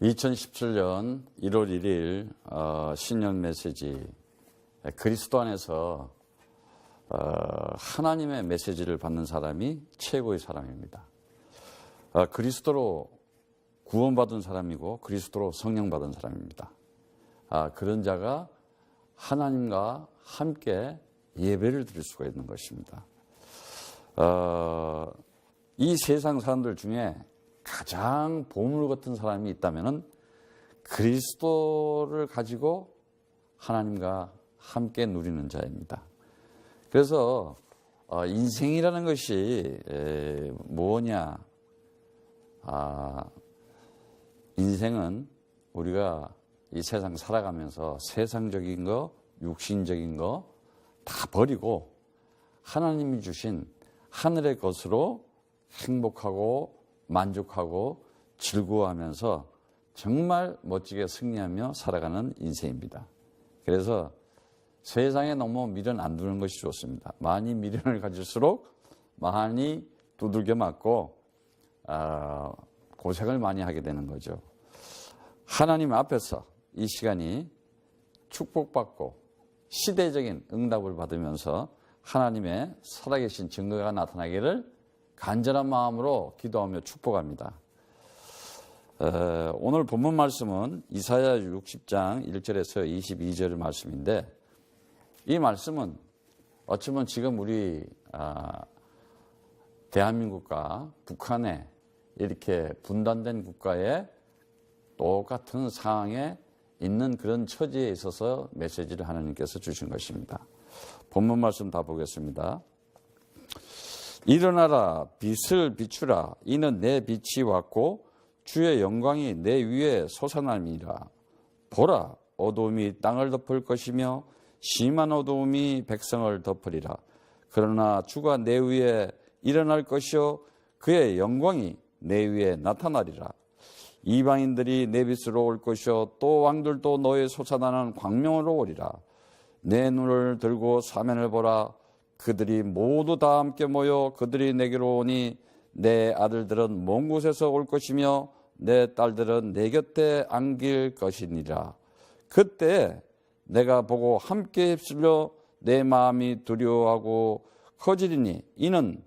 2017년 1월 1일 신년 메시지, 그리스도 안에서 하나님의 메시지를 받는 사람이 최고의 사람입니다. 그리스도로 구원받은 사람이고 그리스도로 성령받은 사람입니다. 그런 자가 하나님과 함께 예배를 드릴 수가 있는 것입니다. 이 세상 사람들 중에 가장 보물 같은 사람이 있다면 그리스도를 가지고 하나님과 함께 누리는 자입니다. 그래서 인생이라는 것이 뭐냐? 인생은 우리가 이 세상 살아가면서 세상적인 거, 육신적인 거 다 버리고 하나님이 주신 하늘의 것으로 행복하고 만족하고 즐거워하면서 정말 멋지게 승리하며 살아가는 인생입니다. 그래서 세상에 너무 미련 안 두는 것이 좋습니다. 많이 미련을 가질수록 많이 두들겨 맞고 고생을 많이 하게 되는 거죠. 하나님 앞에서 이 시간이 축복받고 시대적인 응답을 받으면서 하나님의 살아계신 증거가 나타나기를 간절한 마음으로 기도하며 축복합니다. 오늘 본문 말씀은 이사야 60장 1절에서 22절 말씀인데, 이 말씀은 어쩌면 지금 우리 대한민국과 북한에 이렇게 분단된 국가에 똑같은 상황에 있는 그런 처지에 있어서 메시지를 하나님께서 주신 것입니다. 본문 말씀 다 보겠습니다. 일어나라, 빛을 비추라. 이는 내 빛이 왔고 주의 영광이 내 위에 솟아남이라. 보라, 어두움이 땅을 덮을 것이며 심한 어두움이 백성을 덮으리라. 그러나 주가 내 위에 일어날 것이요 그의 영광이 내 위에 나타나리라. 이방인들이 내 빛으로 올 것이요 또 왕들도 너의 솟아나는 광명으로 오리라. 내 눈을 들고 사면을 보라. 그들이 모두 다 함께 모여 그들이 내게로 오니 내 아들들은 먼 곳에서 올 것이며 내 딸들은 내 곁에 안길 것이니라. 그때 내가 보고 함께 휩쓸려 내 마음이 두려워하고 커지리니 이는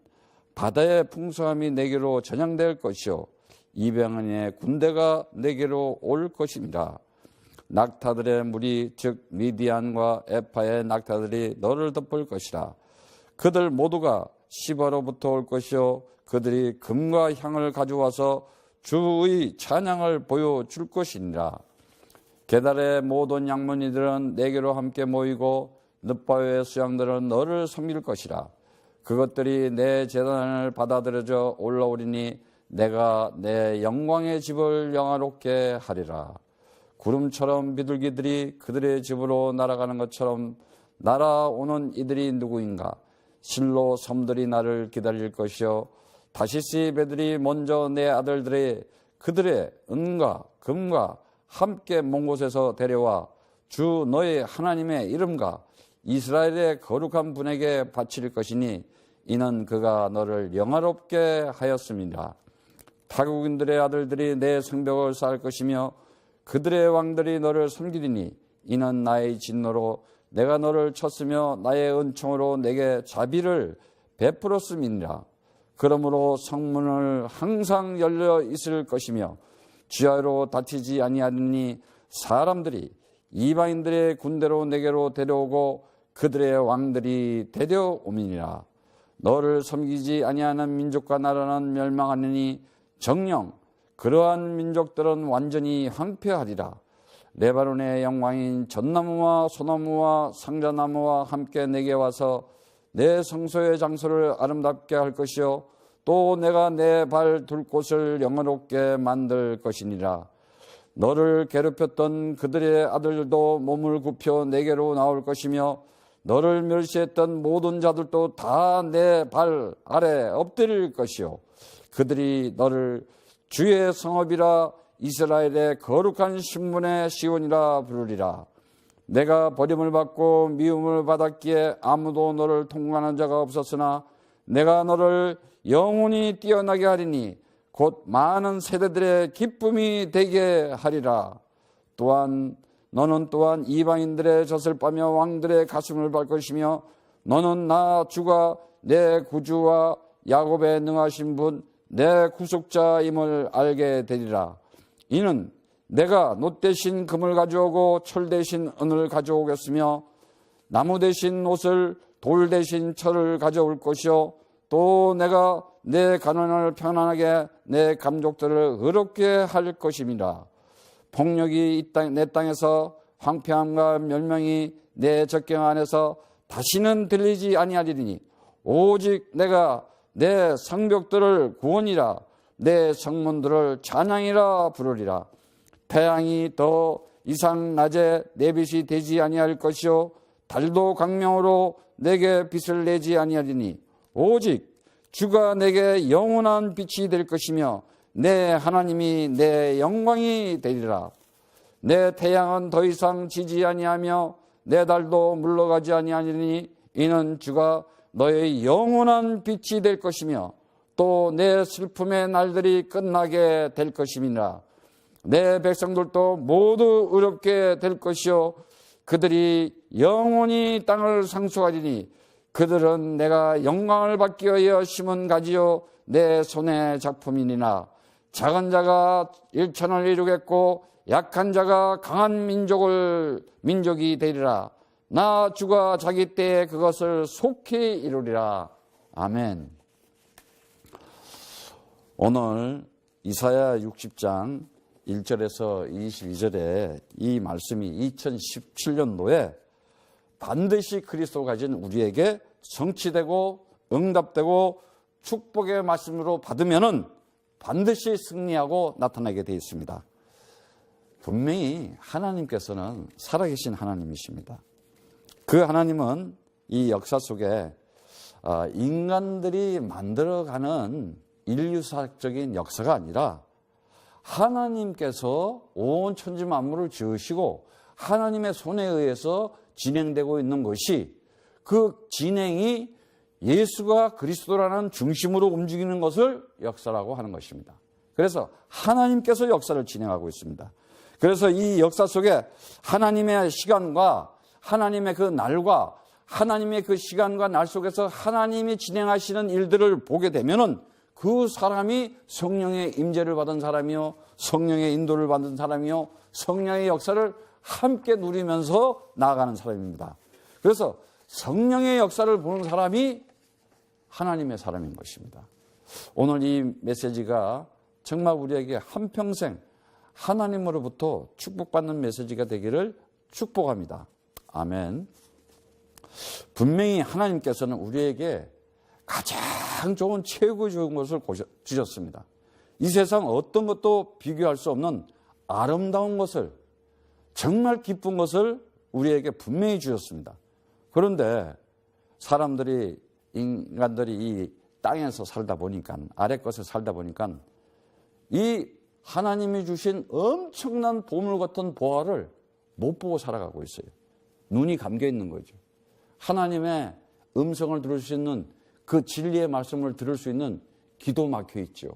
바다의 풍성함이 내게로 전향될 것이요 이방인의 군대가 내게로 올 것이니라. 낙타들의 무리 즉 미디안과 에파의 낙타들이 너를 덮을 것이라. 그들 모두가 시바로부터 올 것이요 그들이 금과 향을 가져와서 주의 찬양을 보여줄 것이니라. 게달의 모든 양문이들은 내게로 함께 모이고 늦바위의 수양들은 너를 섬길 것이라. 그것들이 내 제단을 받아들여져 올라오리니 내가 내 영광의 집을 영화롭게 하리라. 구름처럼 비둘기들이 그들의 집으로 날아가는 것처럼 날아오는 이들이 누구인가? 실로 섬들이 나를 기다릴 것이요 다시스 배들이 먼저 내 아들들의 그들의 은과 금과 함께 먼 곳에서 데려와 주 너의 하나님의 이름과 이스라엘의 거룩한 분에게 바칠 것이니 이는 그가 너를 영화롭게 하였음이라. 타국인들의 아들들이 내 성벽을 쌓을 것이며 그들의 왕들이 너를 섬기리니 이는 나의 진노로 내가 너를 쳤으며 나의 은총으로 내게 자비를 베풀었음이니라. 그러므로 성문을 항상 열려 있을 것이며 지하로 다치지 아니하니 사람들이 이방인들의 군대로 내게로 데려오고 그들의 왕들이 데려오미니라. 너를 섬기지 아니하는 민족과 나라는 멸망하느니 정녕 그러한 민족들은 완전히 황폐하리라. 레바논의 영광인 전나무와 소나무와 상자나무와 함께 내게 와서 내 성소의 장소를 아름답게 할 것이요 또 내가 내 발 둘 곳을 영화롭게 만들 것이니라. 너를 괴롭혔던 그들의 아들도 몸을 굽혀 내게로 나올 것이며 너를 멸시했던 모든 자들도 다 내 발 아래 엎드릴 것이요 그들이 너를 주의 성읍이라 이스라엘의 거룩한 신문의 시온이라 부르리라. 내가 버림을 받고 미움을 받았기에 아무도 너를 통과하는 자가 없었으나 내가 너를 영원히 뛰어나게 하리니 곧 많은 세대들의 기쁨이 되게 하리라. 또한 너는 또한 이방인들의 젖을 빠며 왕들의 가슴을 밟 것이며 너는 나 주가 내 구주와 야곱에 능하신 분 내 구속자임을 알게 되리라. 이는 내가 놋 대신 금을 가져오고 철 대신 은을 가져오겠으며 나무 대신 옷을 돌 대신 철을 가져올 것이요 또 내가 내 가난을 편안하게 내 감족들을 의롭게 할 것임이라. 폭력이 내 땅에서 황폐함과 멸망이 내 적경 안에서 다시는 들리지 아니하리니 오직 내가 내 성벽들을 구원이라 내 성문들을 찬양이라 부르리라. 태양이 더 이상 낮에 내 빛이 되지 아니할 것이요 달도 광명으로 내게 빛을 내지 아니하리니 오직 주가 내게 영원한 빛이 될 것이며 내 하나님이 내 영광이 되리라. 내 태양은 더 이상 지지 아니하며 내 달도 물러가지 아니하리니 이는 주가 너의 영원한 빛이 될 것이며 또 내 슬픔의 날들이 끝나게 될 것임이라. 내 백성들도 모두 의롭게 될 것이요 그들이 영원히 땅을 상속하리니 그들은 내가 영광을 받기 위하여 심은 가지요 내 손의 작품이니라. 작은 자가 일천을 이루겠고 약한 자가 강한 민족이 되리라. 나 주가 자기 때에 그것을 속히 이루리라. 아멘. 오늘 이사야 60장 1절에서 22절에 이 말씀이 2017년도에 반드시 그리스도가 가진 우리에게 성취되고 응답되고 축복의 말씀으로 받으면은 반드시 승리하고 나타나게 되어 있습니다. 분명히 하나님께서는 살아계신 하나님이십니다. 그 하나님은 이 역사 속에 인간들이 만들어가는 인류사적인 역사가 아니라 하나님께서 온 천지 만물을 지으시고 하나님의 손에 의해서 진행되고 있는 것이 그 진행이 예수가 그리스도라는 중심으로 움직이는 것을 역사라고 하는 것입니다. 그래서 하나님께서 역사를 진행하고 있습니다. 그래서 이 역사 속에 하나님의 시간과 하나님의 그 날과 하나님의 그 시간과 날 속에서 하나님이 진행하시는 일들을 보게 되면은 그 사람이 성령의 임재를 받은 사람이요, 성령의 인도를 받은 사람이요, 성령의 역사를 함께 누리면서 나아가는 사람입니다. 그래서 성령의 역사를 보는 사람이 하나님의 사람인 것입니다. 오늘 이 메시지가 정말 우리에게 한평생 하나님으로부터 축복받는 메시지가 되기를 축복합니다. 아멘. 분명히 하나님께서는 우리에게 가장 좋은 최고 좋은 것을 주셨습니다. 이 세상 어떤 것도 비교할 수 없는 아름다운 것을, 정말 기쁜 것을 우리에게 분명히 주셨습니다. 그런데 인간들이 이 땅에서 살다 보니까, 아래 것에 살다 보니까 이 하나님이 주신 엄청난 보물 같은 보화를 못 보고 살아가고 있어요. 눈이 감겨 있는 거죠. 하나님의 음성을 들을 수 있는 그 진리의 말씀을 들을 수 있는 귀도 막혀 있죠.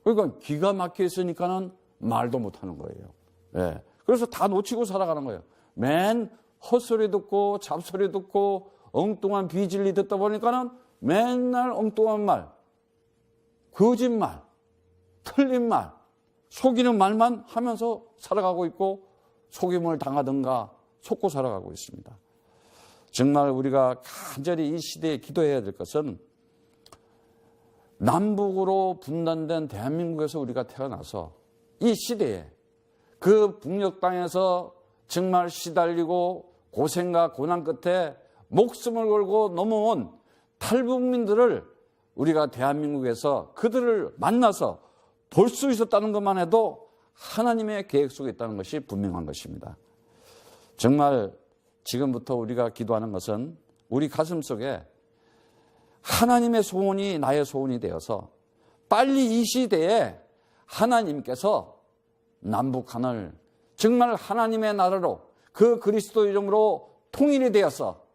그러니까 귀가 막혀 있으니까는 말도 못 하는 거예요. 네. 그래서 다 놓치고 살아가는 거예요. 맨 헛소리 듣고 잡소리 듣고 엉뚱한 비진리 듣다 보니까는 맨날 엉뚱한 말, 거짓말, 틀린 말, 속이는 말만 하면서 살아가고 있고 속임을 당하든가 속고 살아가고 있습니다. 정말 우리가 간절히 이 시대에 기도해야 될 것은 남북으로 분단된 대한민국에서 우리가 태어나서 이 시대에 그 북녘 땅에서 정말 시달리고 고생과 고난 끝에 목숨을 걸고 넘어온 탈북민들을 우리가 대한민국에서 그들을 만나서 볼 수 있었다는 것만 해도 하나님의 계획 속에 있다는 것이 분명한 것입니다. 정말 지금부터 우리가 기도하는 것은 우리 가슴 속에 하나님의 소원이 나의 소원이 되어서 빨리 이 시대에 하나님께서 남북한을 정말 하나님의 나라로 그 그리스도 이름으로 통일이 되어서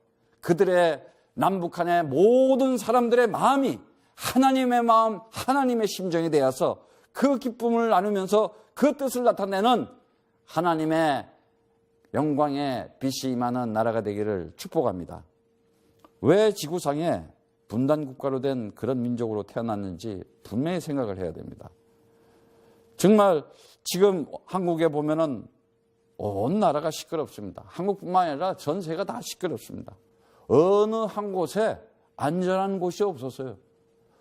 그들의 남북한의 모든 사람들의 마음이 하나님의 마음, 하나님의 심정이 되어서 그 기쁨을 나누면서 그 뜻을 나타내는 하나님의 영광의 빛이 임하는 나라가 되기를 축복합니다. 왜 지구상에 분단국가로 된 그런 민족으로 태어났는지 분명히 생각을 해야 됩니다. 정말 지금 한국에 보면은 온 나라가 시끄럽습니다. 한국뿐만 아니라 전 세계가 다 시끄럽습니다. 어느 한 곳에 안전한 곳이 없었어요.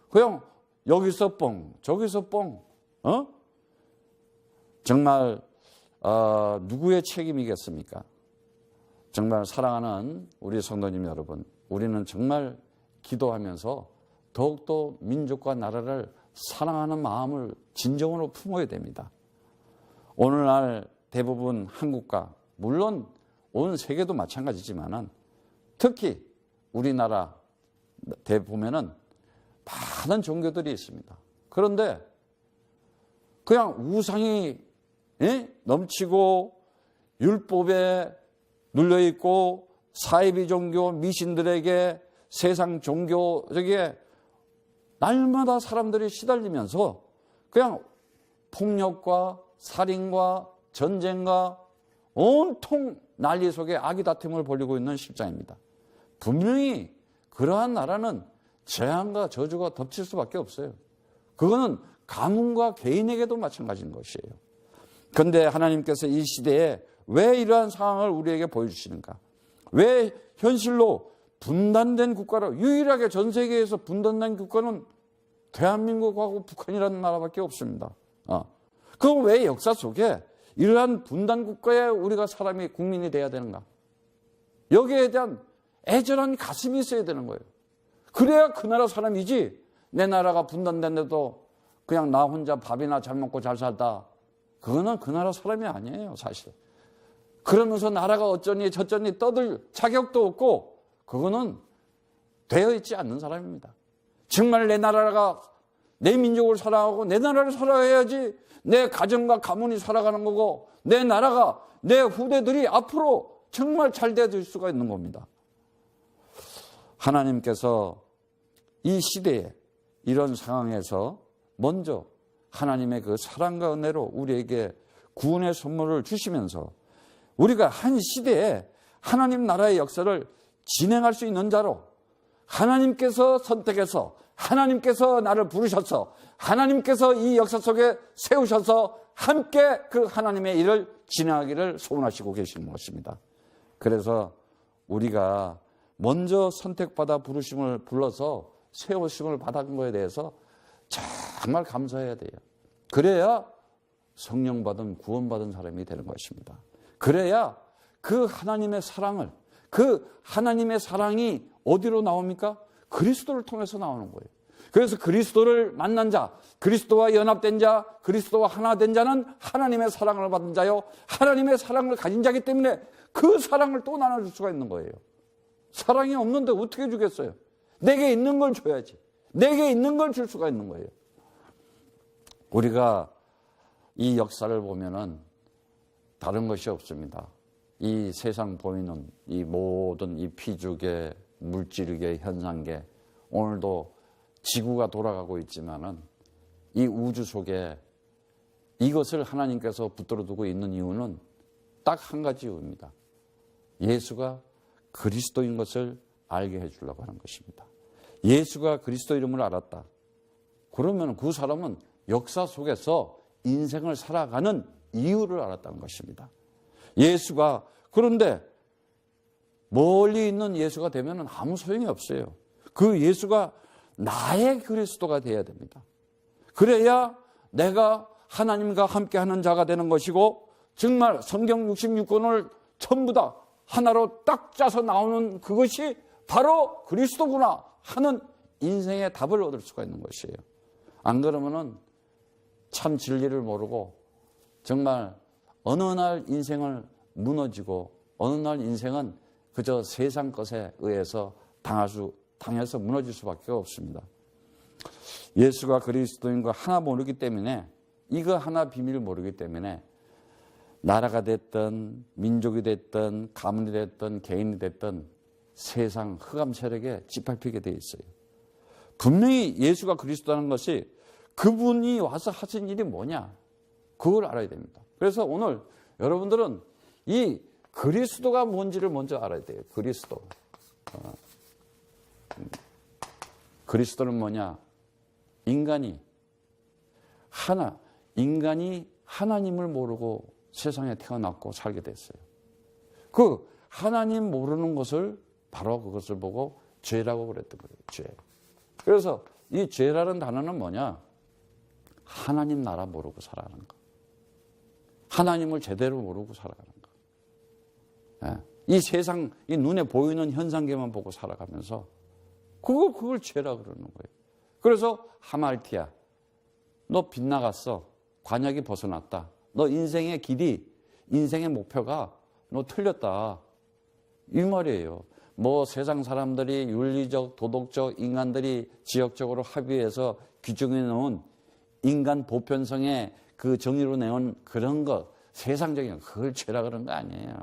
그냥 여기서 뻥, 저기서 뻥, 정말 누구의 책임이겠습니까? 정말 사랑하는 우리 성도님 여러분, 우리는 정말 기도하면서 더욱더 민족과 나라를 사랑하는 마음을 진정으로 품어야 됩니다. 오늘날 대부분 한국과 물론 온 세계도 마찬가지지만 특히 우리나라 보면은 많은 종교들이 있습니다. 그런데 그냥 우상이 넘치고 율법에 눌려있고 사이비 종교 미신들에게 세상 종교적에 날마다 사람들이 시달리면서 그냥 폭력과 살인과 전쟁과 온통 난리 속에 악의 다툼을 벌이고 있는 실정입니다. 분명히 그러한 나라는 재앙과 저주가 덮칠 수밖에 없어요. 그거는 가문과 개인에게도 마찬가지인 것이에요. 그런데 하나님께서 이 시대에 왜 이러한 상황을 우리에게 보여주시는가? 왜 현실로 분단된 국가로, 유일하게 전 세계에서 분단된 국가는 대한민국하고 북한이라는 나라밖에 없습니다. 그럼 왜 역사 속에 이러한 분단 국가에 우리가 사람이 국민이 돼야 되는가? 여기에 대한 애절한 가슴이 있어야 되는 거예요. 그래야 그 나라 사람이지, 내 나라가 분단된데도 그냥 나 혼자 밥이나 잘 먹고 잘 살다, 그거는 그 나라 사람이 아니에요, 사실. 그러면서 나라가 어쩌니 저쩌니 떠들 자격도 없고, 그거는 되어 있지 않는 사람입니다. 정말 내 나라가, 내 민족을 사랑하고 내 나라를 사랑해야지 내 가정과 가문이 살아가는 거고, 내 나라가, 내 후대들이 앞으로 정말 잘 되어질 수가 있는 겁니다. 하나님께서 이 시대에 이런 상황에서 먼저 하나님의 그 사랑과 은혜로 우리에게 구원의 선물을 주시면서 우리가 한 시대에 하나님 나라의 역사를 진행할 수 있는 자로, 하나님께서 선택해서, 하나님께서 나를 부르셔서, 하나님께서 이 역사 속에 세우셔서 함께 그 하나님의 일을 진행하기를 소원하시고 계시는 것입니다. 그래서 우리가 먼저 선택받아 부르심을 불러서 세우심을 받은 것에 대해서 정말 감사해야 돼요. 그래야 성령 받은, 구원받은 사람이 되는 것입니다. 그래야 그 하나님의 사랑을, 그 하나님의 사랑이 어디로 나옵니까? 그리스도를 통해서 나오는 거예요. 그래서 그리스도를 만난 자, 그리스도와 연합된 자, 그리스도와 하나 된 자는 하나님의 사랑을 받은 자요, 하나님의 사랑을 가진 자이기 때문에 그 사랑을 또 나눠줄 수가 있는 거예요. 사랑이 없는데 어떻게 주겠어요? 내게 있는 걸 줘야지. 내게 있는 걸 줄 수가 있는 거예요. 우리가 이 역사를 보면은 다른 것이 없습니다. 이 세상 보이는 이 모든 이 피죽의 물질계 현상계, 오늘도 지구가 돌아가고 있지만은 이 우주 속에 이것을 하나님께서 붙들어 두고 있는 이유는 딱 한 가지 이유입니다. 예수가 그리스도인 것을 알게 해주려고 하는 것입니다. 예수가 그리스도 이름을 알았다. 그러면 그 사람은 역사 속에서 인생을 살아가는 이유를 알았다는 것입니다. 예수가, 그런데 멀리 있는 예수가 되면 아무 소용이 없어요. 그 예수가 나의 그리스도가 되어야 됩니다. 그래야 내가 하나님과 함께하는 자가 되는 것이고, 정말 성경 66권을 전부 다 하나로 딱 짜서 나오는 그것이 바로 그리스도구나 하는 인생의 답을 얻을 수가 있는 것이에요. 안 그러면은 참 진리를 모르고 정말 어느 날 인생을 무너지고 어느 날 인생은 그저 세상 것에 의해서 당해서 무너질 수밖에 없습니다. 예수가 그리스도인 거 하나 모르기 때문에, 이거 하나 비밀을 모르기 때문에 나라가 됐든 민족이 됐든 가문이 됐든 개인이 됐든 세상 흑암 세력에 짓밟히게 돼 있어요. 분명히 예수가 그리스도라는 것이 그분이 와서 하신 일이 뭐냐? 그걸 알아야 됩니다. 그래서 오늘 여러분들은 이 그리스도가 뭔지를 먼저 알아야 돼요. 그리스도. 그리스도는 뭐냐? 인간이 하나님을 모르고 세상에 태어났고 살게 됐어요. 그 하나님 모르는 것을 바로 그것을 보고 죄라고 그랬던 거예요. 죄. 그래서 이 죄라는 단어는 뭐냐? 하나님 나라 모르고 살아가는 거. 하나님을 제대로 모르고 살아가는 거. 이 세상, 이 눈에 보이는 현상계만 보고 살아가면서 그걸 죄라 그러는 거예요. 그래서 하말티야, 너 빗나갔어. 관역이 벗어났다. 너 인생의 길이, 인생의 목표가 너 틀렸다. 이 말이에요. 뭐 세상 사람들이 윤리적, 도덕적, 인간들이 지역적으로 합의해서 규정해 놓은 인간 보편성의 그 정의로 내온 그런 거, 세상적인 그걸 죄라 그런 거 아니에요.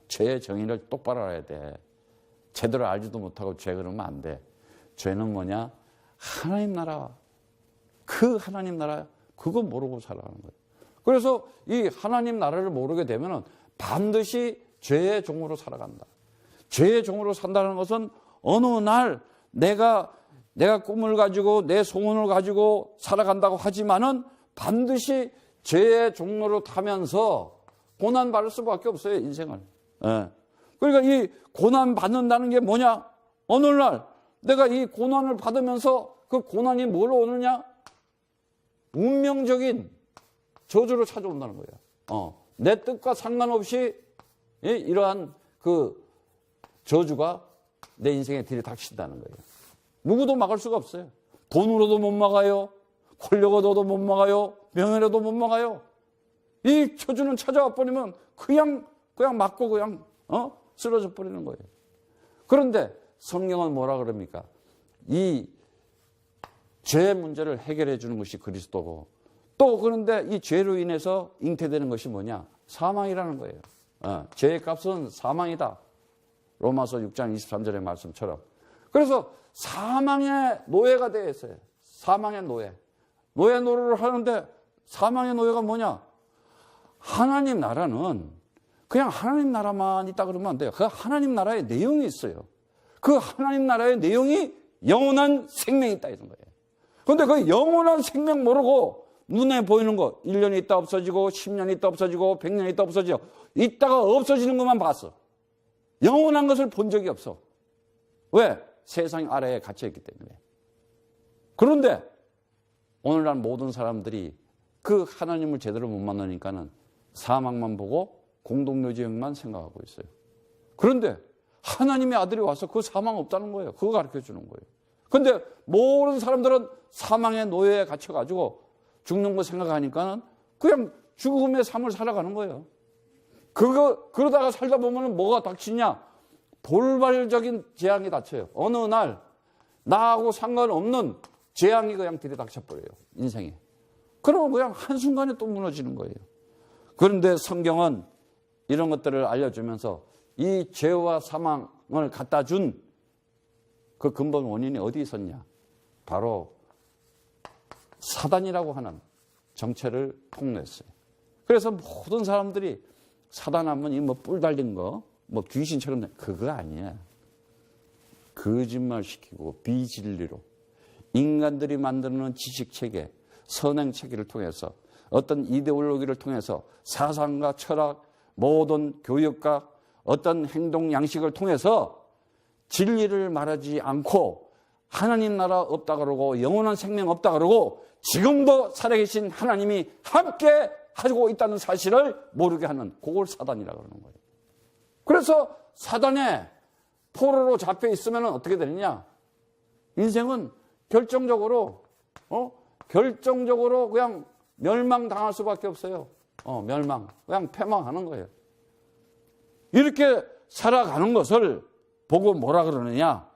죄의 정의를 똑바로 알아야 돼. 제대로 알지도 못하고 죄 그러면 안 돼. 죄는 뭐냐? 하나님 나라. 그 하나님 나라, 그거 모르고 살아가는 거예요. 그래서 이 하나님 나라를 모르게 되면 반드시 죄의 종으로 살아간다. 죄의 종으로 산다는 것은 어느 날 내가 꿈을 가지고 내 소원을 가지고 살아간다고 하지만은 반드시 죄의 종로로 타면서 고난받을 수밖에 없어요, 인생을. 그러니까 이 고난받는다는 게 뭐냐? 어느 날 내가 이 고난을 받으면서 그 고난이 뭘로 오느냐? 운명적인 저주로 찾아온다는 거예요. 내 뜻과 상관없이 이러한 그 저주가 내 인생에 들이닥친다는 거예요. 누구도 막을 수가 없어요. 돈으로도 못 막아요. 권력 얻어도 못 막아요. 명예로도 못 막아요. 이 저주는 찾아와 버리면 그냥 맞고 그냥 쓰러져 버리는 거예요. 그런데 성경은 뭐라 그럽니까? 이 죄의 문제를 해결해 주는 것이 그리스도고, 또 그런데 이 죄로 인해서 잉태되는 것이 뭐냐? 사망이라는 거예요. 죄의 값은 사망이다. 로마서 6장 23절의 말씀처럼. 그래서 사망의 노예가 되어 있어요. 사망의 노예. 노예 노릇을 하는데 사망의 노예가 뭐냐? 하나님 나라는 그냥 하나님 나라만 있다 그러면 안 돼요. 그 하나님 나라의 내용이 있어요. 그 하나님 나라의 내용이 영원한 생명이 있다 이런 거예요. 그런데 그 영원한 생명 모르고 눈에 보이는 거 1년이 있다 없어지고 10년이 있다 없어지고 100년이 있다 없어지고 있다가 없어지는 것만 봤어. 영원한 것을 본 적이 없어. 왜? 세상 아래에 갇혀있기 때문에. 그런데 오늘날 모든 사람들이 그 하나님을 제대로 못 만나니까는 사망만 보고 공동묘지형만 생각하고 있어요. 그런데 하나님의 아들이 와서 그 사망 없다는 거예요. 그거 가르쳐 주는 거예요. 그런데 모든 사람들은 사망의 노예에 갇혀가지고 죽는 거 생각하니까는 그냥 죽음의 삶을 살아가는 거예요. 그러다가 살다 보면 뭐가 닥치냐? 돌발적인 재앙이 닥쳐요. 어느 날 나하고 상관없는 재앙이 그냥 들이닥쳐버려요. 인생에. 그러면 그냥 한순간에 또 무너지는 거예요. 그런데 성경은 이런 것들을 알려주면서 이 죄와 사망을 갖다 준 그 근본 원인이 어디 있었냐? 바로 사단이라고 하는 정체를 폭로했어요. 그래서 모든 사람들이 사단하면 이 뭐 뿔 달린 거, 뭐 귀신처럼 그거 아니야. 거짓말 시키고 비진리로 인간들이 만드는 지식체계, 선행체계를 통해서 어떤 이데올로기를 통해서 사상과 철학, 모든 교육과 어떤 행동 양식을 통해서 진리를 말하지 않고 하나님 나라 없다 그러고 영원한 생명 없다 그러고 지금도 살아계신 하나님이 함께 하고 있다는 사실을 모르게 하는 그걸 사단이라고 그러는 거예요. 그래서 사단의 포로로 잡혀 있으면 어떻게 되느냐? 인생은 결정적으로 그냥 멸망당할 수밖에 없어요. 멸망. 그냥 패망하는 거예요. 이렇게 살아가는 것을 보고 뭐라 그러느냐?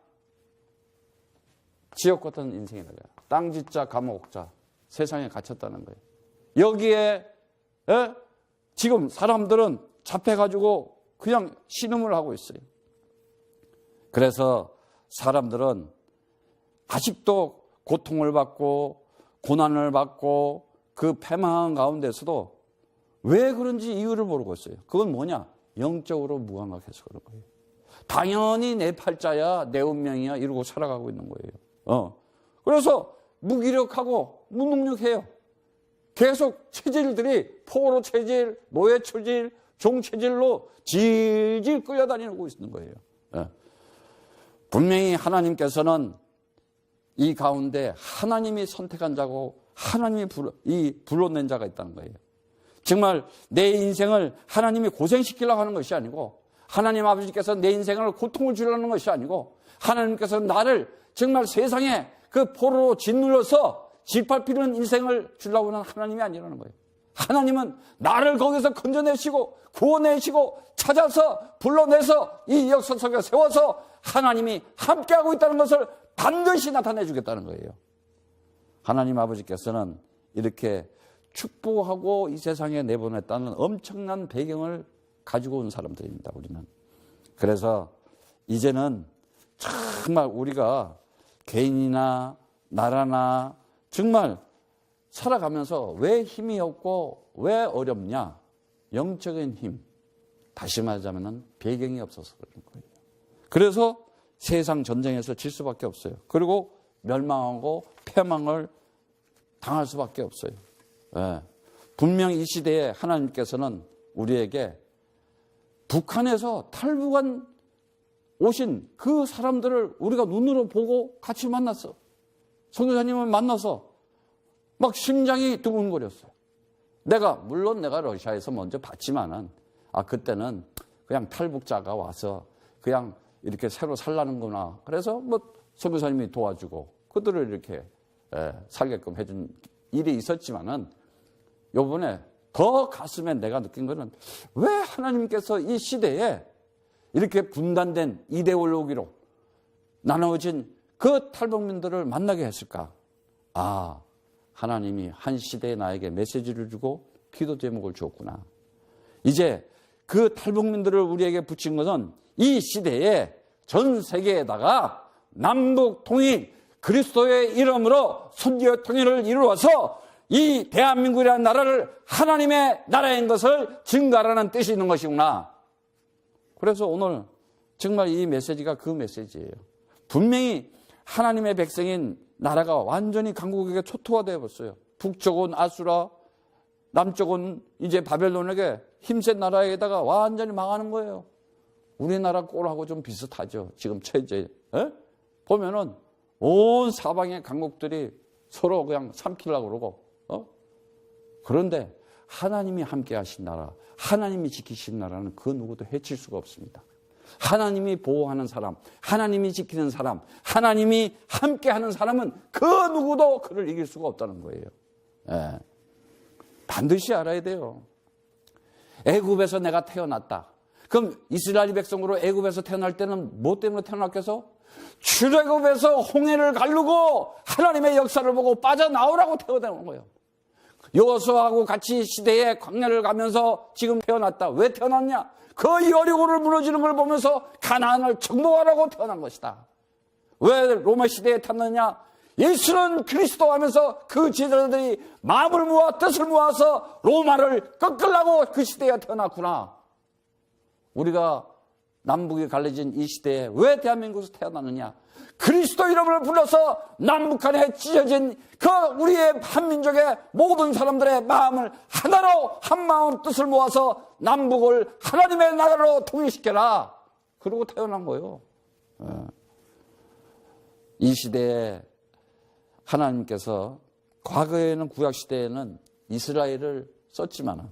지옥 같은 인생이다. 땅짓자 감옥자 세상에 갇혔다는 거예요. 여기에 지금 사람들은 잡혀가지고 그냥 신음을 하고 있어요. 그래서 사람들은 아직도 고통을 받고 고난을 받고 그 패망한 가운데서도 왜 그런지 이유를 모르고 있어요. 그건 뭐냐? 영적으로 무감각해서 그런 거예요. 당연히 내 팔자야, 내 운명이야 이러고 살아가고 있는 거예요. 그래서 무기력하고 무능력해요. 계속 체질들이 포로 체질, 노예 체질, 종 체질로 질질 끌려다니고 있는 거예요. 분명히 하나님께서는 이 가운데 하나님이 선택한 자고 하나님이 불러낸 자가 있다는 거예요. 정말 내 인생을 하나님이 고생시키려고 하는 것이 아니고, 하나님 아버지께서 내 인생을 고통을 주려는 것이 아니고, 하나님께서 나를 정말 세상에 그 포로로 짓눌러서 짓밟히는 인생을 주려고 하는 하나님이 아니라는 거예요. 하나님은 나를 거기서 건져내시고 구원내시고 찾아서 불러내서 이 역사 속에 세워서 하나님이 함께하고 있다는 것을 반드시 나타내 주겠다는 거예요. 하나님 아버지께서는 이렇게 축복하고 이 세상에 내보냈다는 엄청난 배경을 가지고 온 사람들입니다, 우리는. 그래서 이제는 정말 우리가 개인이나 나라나 정말 살아가면서 왜 힘이 없고 왜 어렵냐? 영적인 힘. 다시 말하자면 배경이 없어서 그런 거예요. 그래서 세상 전쟁에서 질 수밖에 없어요. 그리고 멸망하고 패망을 당할 수밖에 없어요. 분명 이 시대에 하나님께서는 우리에게 북한에서 탈북한 오신 그 사람들을 우리가 눈으로 보고 같이 만났어. 선교사님을 만나서 막 심장이 두근거렸어요. 물론 내가 러시아에서 먼저 봤지만은, 그때는 그냥 탈북자가 와서 그냥 이렇게 새로 살라는구나. 그래서 선교사님이 도와주고 그들을 이렇게 살게끔 해준 일이 있었지만은, 요번에 더 가슴에 내가 느낀 거는 왜 하나님께서 이 시대에 이렇게 분단된 이데올로기로 나눠진 그 탈북민들을 만나게 했을까? 하나님이 한 시대에 나에게 메시지를 주고 기도 제목을 주었구나. 이제 그 탈북민들을 우리에게 붙인 것은 이 시대에 전 세계에다가 남북 통일, 그리스도의 이름으로 선교 통일을 이루어서 이 대한민국이라는 나라를 하나님의 나라인 것을 증가하라는 뜻이 있는 것이구나. 그래서 오늘 정말 이 메시지가 그 메시지예요. 분명히 하나님의 백성인 나라가 완전히 강국에게 초토화되어 버렸어요. 북쪽은 아수라, 남쪽은 이제 바벨론에게 힘센 나라에다가 완전히 망하는 거예요. 우리나라 꼴하고 좀 비슷하죠. 지금 체제. 보면은 온 사방의 강국들이 서로 그냥 삼키려고 그러고. 그런데 하나님이 함께 하신 나라, 하나님이 지키신 나라는 그 누구도 해칠 수가 없습니다. 하나님이 보호하는 사람, 하나님이 지키는 사람, 하나님이 함께하는 사람은 그 누구도 그를 이길 수가 없다는 거예요. 반드시 알아야 돼요. 애굽에서 내가 태어났다. 그럼 이스라엘 백성으로 애굽에서 태어날 때는 뭐 때문에 태어났겠어? 출애굽에서 홍해를 가르고 하나님의 역사를 보고 빠져나오라고 태어난 거예요. 여호수아하고 같이 시대에 광야를 가면서 지금 태어났다. 왜 태어났냐? 그 여리고를 무너지는 걸 보면서 가나안을 정복하라고 태어난 것이다. 왜 로마 시대에 태어났냐? 예수는 그리스도 하면서 그 제자들이 마음을 모아 뜻을 모아서 로마를 꺾으려고 그 시대에 태어났구나. 우리가 남북이 갈라진 이 시대에 왜 대한민국에서 태어났느냐? 그리스도 이름을 불러서 남북한에 찢어진 그 우리의 한민족의 모든 사람들의 마음을 하나로 한 마음 뜻을 모아서 남북을 하나님의 나라로 통일시켜라. 그러고 태어난 거예요. 이 시대에 하나님께서 과거에는 구약시대에는 이스라엘을 썼지만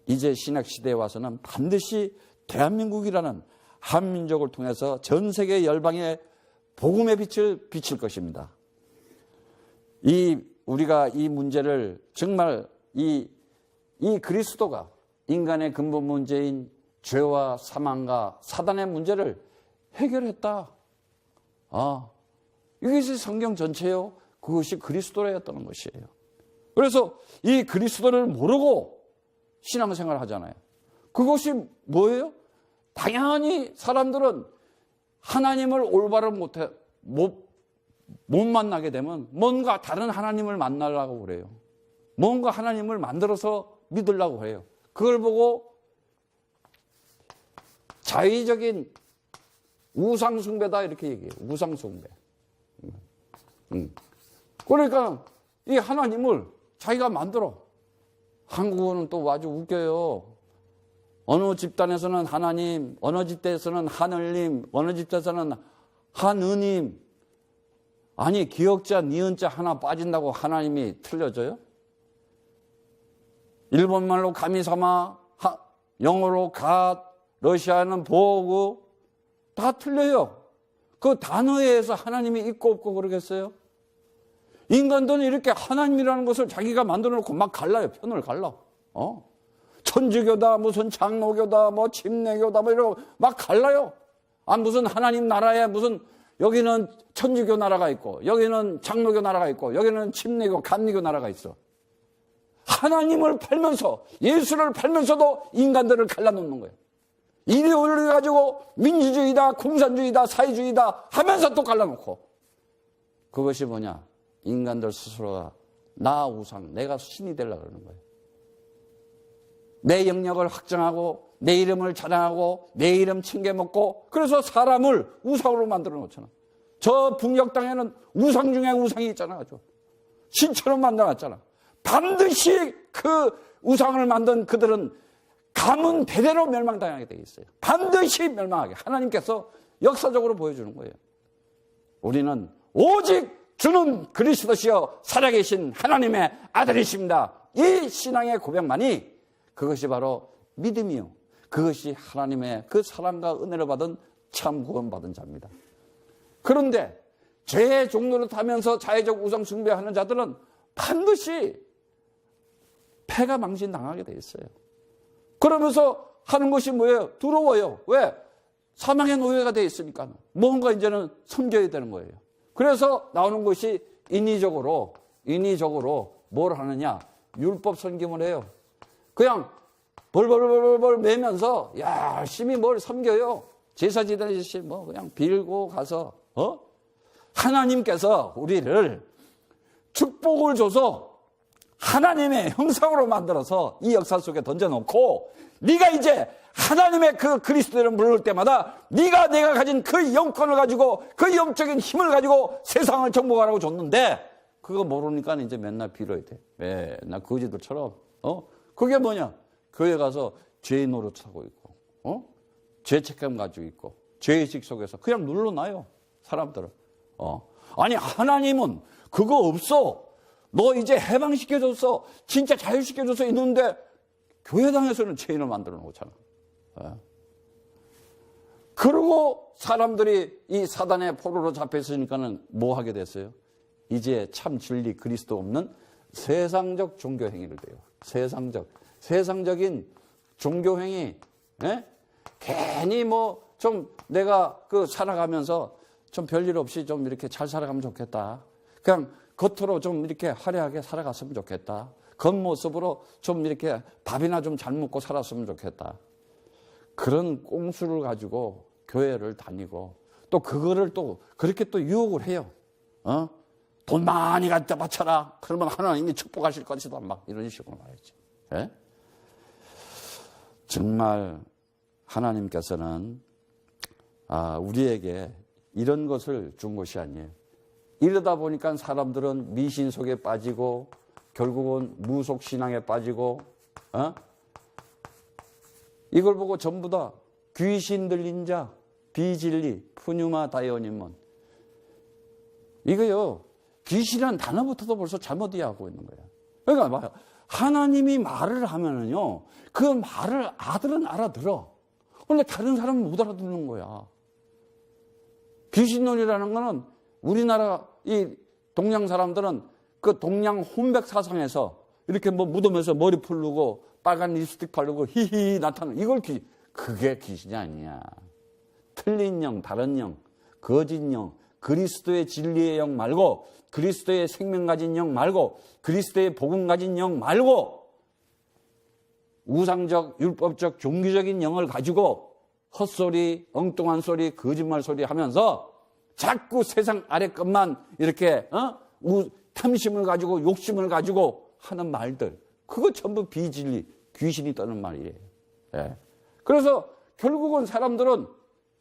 이제 신약시대에 와서는 반드시 대한민국이라는 한민족을 통해서 전 세계 열방에 복음의 빛을 비칠 것입니다. 우리가 이 문제를 정말 이 그리스도가 인간의 근본 문제인 죄와 사망과 사단의 문제를 해결했다. 이것이 성경 전체요. 그것이 그리스도라였다는 것이에요. 그래서 이 그리스도를 모르고 신앙생활을 하잖아요. 그것이 뭐예요? 당연히 사람들은 하나님을 올바로 못 못 만나게 되면 뭔가 다른 하나님을 만나려고 그래요. 뭔가 하나님을 만들어서 믿으려고 해요. 그걸 보고 자의적인 우상숭배다 이렇게 얘기해요. 우상숭배. 그러니까 이 하나님을 자기가 만들어. 한국어는 또 아주 웃겨요. 어느 집단에서는 하나님, 어느 집단에서는 하늘님, 어느 집단에서는 하느님. 아니 기역자, 니은자 하나 빠진다고 하나님이 틀려져요? 일본말로 가미사마, 영어로 갓, 러시아는 보고 다 틀려요. 그 단어에 의해서 하나님이 있고 없고 그러겠어요? 인간들은 이렇게 하나님이라는 것을 자기가 만들어 놓고 막 갈라요. 편을 갈라. 천주교다, 무슨 장로교다, 뭐 침례교다, 뭐 이러고 막 갈라요. 아, 무슨 하나님 나라에 무슨 여기는 천주교 나라가 있고, 여기는 장로교 나라가 있고, 여기는 침례교, 감리교 나라가 있어. 하나님을 팔면서, 예수를 팔면서도 인간들을 갈라놓는 거예요. 이리 올려가지고 민주주의다, 공산주의다, 사회주의다 하면서 또 갈라놓고. 그것이 뭐냐? 인간들 스스로가 나 우상, 내가 신이 되려고 그러는 거예요. 내 영역을 확정하고 내 이름을 자랑하고 내 이름 챙겨먹고 그래서 사람을 우상으로 만들어 놓잖아. 저 북녘 땅에는 우상 중에 우상이 있잖아. 아주 신처럼 만들어놨잖아. 반드시 그 우상을 만든 그들은 가문 대대로 멸망당하게 되어 있어요. 반드시 멸망하게 하나님께서 역사적으로 보여주는 거예요. 우리는 오직 주는 그리스도시여 살아계신 하나님의 아들이십니다. 이 신앙의 고백만이 그것이 바로 믿음이요. 그것이 하나님의 그 사랑과 은혜를 받은 참 구원받은 자입니다. 그런데 죄의 종로를 타면서 자의적 우상 숭배하는 자들은 반드시 패가 망신당하게 돼 있어요. 그러면서 하는 것이 뭐예요? 두려워요. 왜? 사망의 노예가 돼 있으니까. 뭔가 이제는 섬겨야 되는 거예요. 그래서 나오는 것이 인위적으로 뭘 하느냐? 율법 섬김을 해요. 그냥 벌벌벌벌 매면서 열심히 뭘 섬겨요. 제사 지내듯이 뭐 그냥 빌고 가서 하나님께서 우리를 축복을 줘서 하나님의 형상으로 만들어서 이 역사 속에 던져놓고 네가 이제 하나님의 그 그리스도를 부를 때마다 네가 내가 가진 그 영권을 가지고 그 영적인 힘을 가지고 세상을 정복하라고 줬는데 그거 모르니까 이제 맨날 빌어야 돼. 맨날 거지들처럼. 그게 뭐냐? 교회 가서 죄 노릇하고 있고, 죄책감 가지고 있고, 죄의식 속에서 그냥 눌러놔요. 사람들은. 아니, 하나님은 그거 없어. 너 이제 해방시켜줬어. 진짜 자유시켜줘서 있는데, 교회당에서는 죄인을 만들어 놓잖아. 그리고 사람들이 이 사단의 포로로 잡혀있으니까는 뭐 하게 됐어요? 이제 참 진리 그리스도 없는 세상적 종교행위를 돼요. 세상적인 종교행위, 괜히 뭐 좀 내가 그 살아가면서 좀 별일 없이 좀 이렇게 잘 살아가면 좋겠다. 그냥 겉으로 좀 이렇게 화려하게 살아갔으면 좋겠다. 겉모습으로 좀 이렇게 밥이나 좀 잘 먹고 살았으면 좋겠다. 그런 꼼수를 가지고 교회를 다니고 또 그거를 또 그렇게 또 유혹을 해요. 돈 많이 갖다 바쳐라. 그러면 하나님이 축복하실 것이다. 막 이런 식으로 말했지. 정말 하나님께서는 우리에게 이런 것을 준 것이 아니에요. 이러다 보니까 사람들은 미신 속에 빠지고 결국은 무속신앙에 빠지고 이걸 보고 전부 다 귀신 들린 자, 비진리, 푸뉴마 다이오니몬 이거요. 귀신이라는 단어부터도 벌써 잘못 이해하고 있는 거예요. 그러니까 봐요. 하나님이 말을 하면은요, 그 말을 아들은 알아들어. 그런데 다른 사람은 못 알아듣는 거야. 귀신놀이라는 거는 우리나라 이 동양 사람들은 그 동양 혼백 사상에서 이렇게 뭐 무덤에서 머리 풀르고 빨간 립스틱 바르고 히히 나타나는 이걸 그게 귀신이 아니야. 틀린 영, 다른 영, 거짓 영, 그리스도의 진리의 영 말고 그리스도의 생명 가진 영 말고 그리스도의 복음 가진 영 말고 우상적, 율법적, 종교적인 영을 가지고 헛소리, 엉뚱한 소리, 거짓말 소리 하면서 자꾸 세상 아래 것만 이렇게 탐심을 가지고 욕심을 가지고 하는 말들, 그거 전부 비진리, 귀신이 떠는 말이에요. 예. 그래서 결국은 사람들은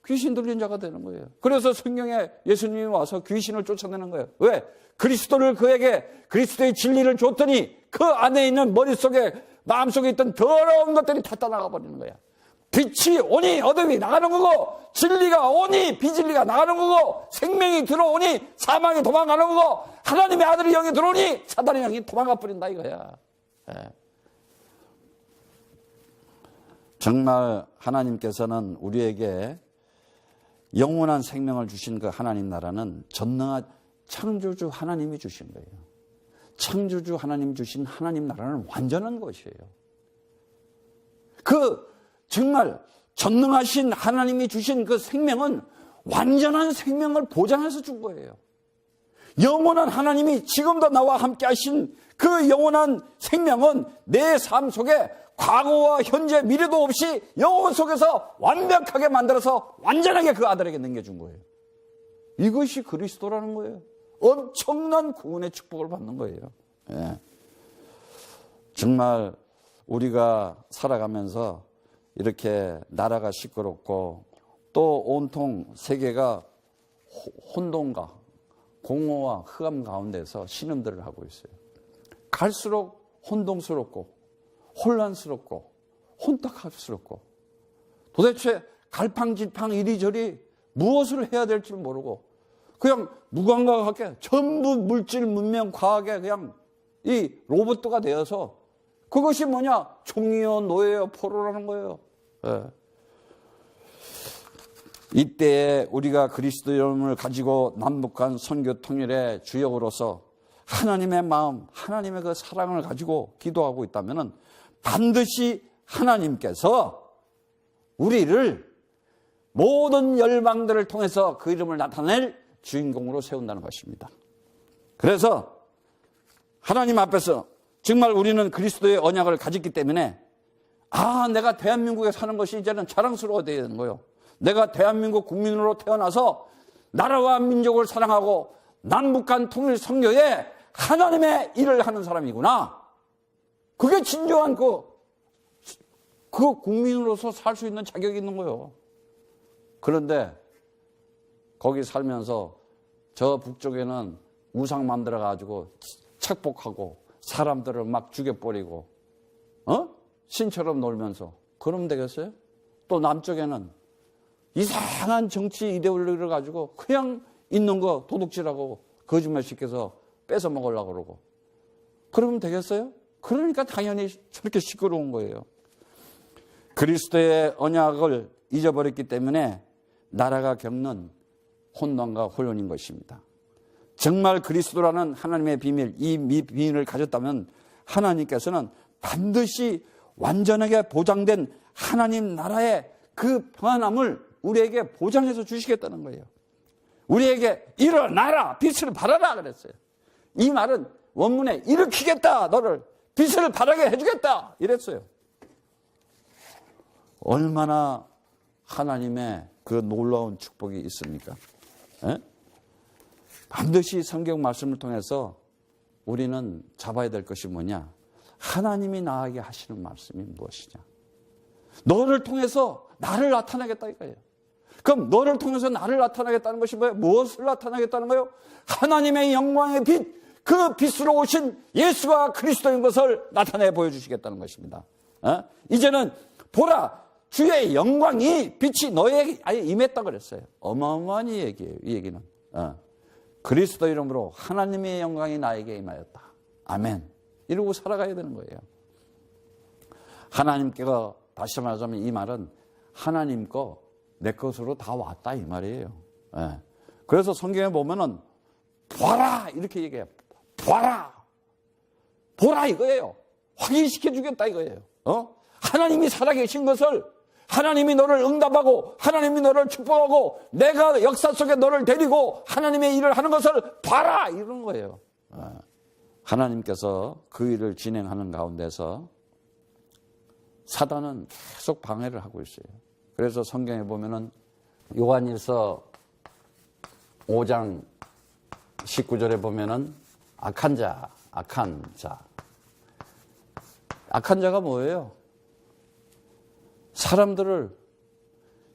귀신 들린 자가 되는 거예요. 그래서 성경에 예수님이 와서 귀신을 쫓아내는 거예요. 왜? 그리스도를 그에게, 그리스도의 진리를 줬더니 그 안에 있는 머릿속에, 마음속에 있던 더러운 것들이 다 떠나가 버리는 거야. 빛이 오니 어둠이 나가는 거고, 진리가 오니 비진리가 나가는 거고, 생명이 들어오니 사망이 도망가는 거고, 하나님의 아들의 영이 들어오니 사단의 영이 도망가 버린다 이거야. 예. 정말 하나님께서는 우리에게 영원한 생명을 주신 그 하나님 나라는 전능한 창조주 하나님이 주신 거예요. 창조주 하나님 주신 하나님 나라는 완전한 것이에요. 그 정말 전능하신 하나님이 주신 그 생명은 완전한 생명을 보장해서 준 거예요. 영원한 하나님이 지금도 나와 함께 하신 그 영원한 생명은 내 삶 속에 과거와 현재 미래도 없이 영혼 속에서 완벽하게 만들어서 완전하게 그 아들에게 넘겨준 거예요. 이것이 그리스도라는 거예요. 엄청난 구원의 축복을 받는 거예요. 예. 정말 우리가 살아가면서 이렇게 나라가 시끄럽고 또 온통 세계가 혼돈과 공허와 흑암 가운데서 신음들을 하고 있어요. 갈수록 혼동스럽고 혼란스럽고 혼탁스럽고 도대체 갈팡질팡 이리저리 무엇을 해야 될지 모르고 그냥 무감각하게 전부 물질, 문명, 과학에 그냥 이 로봇가 되어서 그것이 뭐냐? 종이요, 노예요, 포로라는 거예요. 예. 이때에 우리가 그리스도 이름을 가지고 남북한 선교 통일의 주역으로서 하나님의 마음, 하나님의 그 사랑을 가지고 기도하고 있다면 반드시 하나님께서 우리를 모든 열방들을 통해서 그 이름을 나타낼 주인공으로 세운다는 것입니다. 그래서 하나님 앞에서 정말 우리는 그리스도의 언약을 가졌기 때문에 내가 대한민국에 사는 것이 이제는 자랑스러워야 되는 거예요. 내가 대한민국 국민으로 태어나서 나라와 민족을 사랑하고 남북한 통일 선교에 하나님의 일을 하는 사람이구나. 그게 진정한 그 국민으로서 살 수 있는 자격이 있는 거예요. 그런데 거기 살면서 저 북쪽에는 우상 만들어가지고 착복하고 사람들을 막 죽여버리고 신처럼 놀면서 그러면 되겠어요? 또 남쪽에는 이상한 정치 이데올로기를 가지고 그냥 있는 거 도둑질하고 거짓말 시켜서 뺏어 먹으려고 그러고 그러면 되겠어요? 그러니까 당연히 저렇게 시끄러운 거예요. 그리스도의 언약을 잊어버렸기 때문에 나라가 겪는 혼돈과 혼란인 것입니다. 정말 그리스도라는 하나님의 비밀, 이 비밀을 가졌다면 하나님께서는 반드시 완전하게 보장된 하나님 나라의 그 평안함을 우리에게 보장해서 주시겠다는 거예요. 우리에게 일어나라, 빛을 발하라 그랬어요. 이 말은 원문에 일으키겠다, 너를 빛을 발하게 해주겠다 이랬어요. 얼마나 하나님의 그 놀라운 축복이 있습니까? 에? 반드시 성경 말씀을 통해서 우리는 잡아야 될 것이 뭐냐? 하나님이 나에게 하시는 말씀이 무엇이냐? 너를 통해서 나를 나타내겠다 이거예요. 그럼 너를 통해서 나를 나타내겠다는 것이 뭐예요? 무엇을 나타내겠다는 거예요? 하나님의 영광의 빛, 그 빛으로 오신 예수가 그리스도인 것을 나타내 보여주시겠다는 것입니다. 이제는 보라, 주의 영광이 빛이 너에게 아예 임했다 그랬어요. 어마어마한 얘기예요. 이 얘기는 그리스도 이름으로 하나님의 영광이 나에게 임하였다. 아멘. 이러고 살아가야 되는 거예요. 하나님께가 다시 말하자면 이 말은 하나님 거 내 것으로 다 왔다 이 말이에요. 그래서 성경에 보면은 보라 이렇게 얘기해요. 보라 이거예요. 확인시켜 주겠다 이거예요. 하나님이 살아계신 것을, 하나님이 너를 응답하고 하나님이 너를 축복하고 내가 역사 속에 너를 데리고 하나님의 일을 하는 것을 봐라 이런 거예요. 하나님께서 그 일을 진행하는 가운데서 사단은 계속 방해를 하고 있어요. 그래서 성경에 보면은 요한일서 5장 19절에 보면은 악한 자. 악한 자가 뭐예요? 사람들을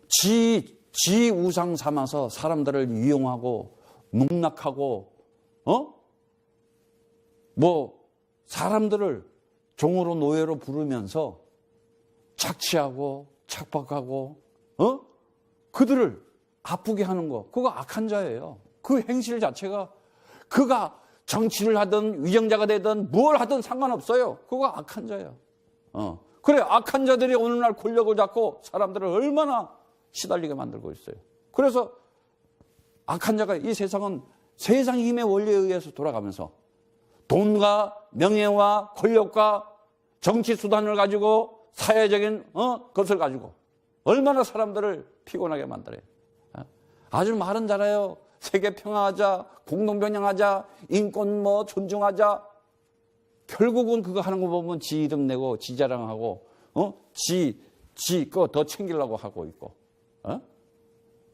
지 우상 삼아서 사람들을 이용하고 농락하고 사람들을 종으로 노예로 부르면서 착취하고 착박하고 그들을 아프게 하는 거, 그거 악한 자예요. 그 행실 자체가 그가 정치를 하든 위정자가 되든 뭘 하든 상관없어요. 그거 악한 자예요. 그래, 악한 자들이 오늘날 권력을 잡고 사람들을 얼마나 시달리게 만들고 있어요. 그래서 악한 자가, 이 세상은 세상 힘의 원리에 의해서 돌아가면서 돈과 명예와 권력과 정치 수단을 가지고 사회적인 것을 가지고 얼마나 사람들을 피곤하게 만들어요. 아주 말은 잘해요. 세계 평화하자, 공동 번영하자, 인권 존중하자. 결국은 그거 하는 거 보면 지 이름 내고 지 자랑하고 지 거 더 챙기려고 하고 있고.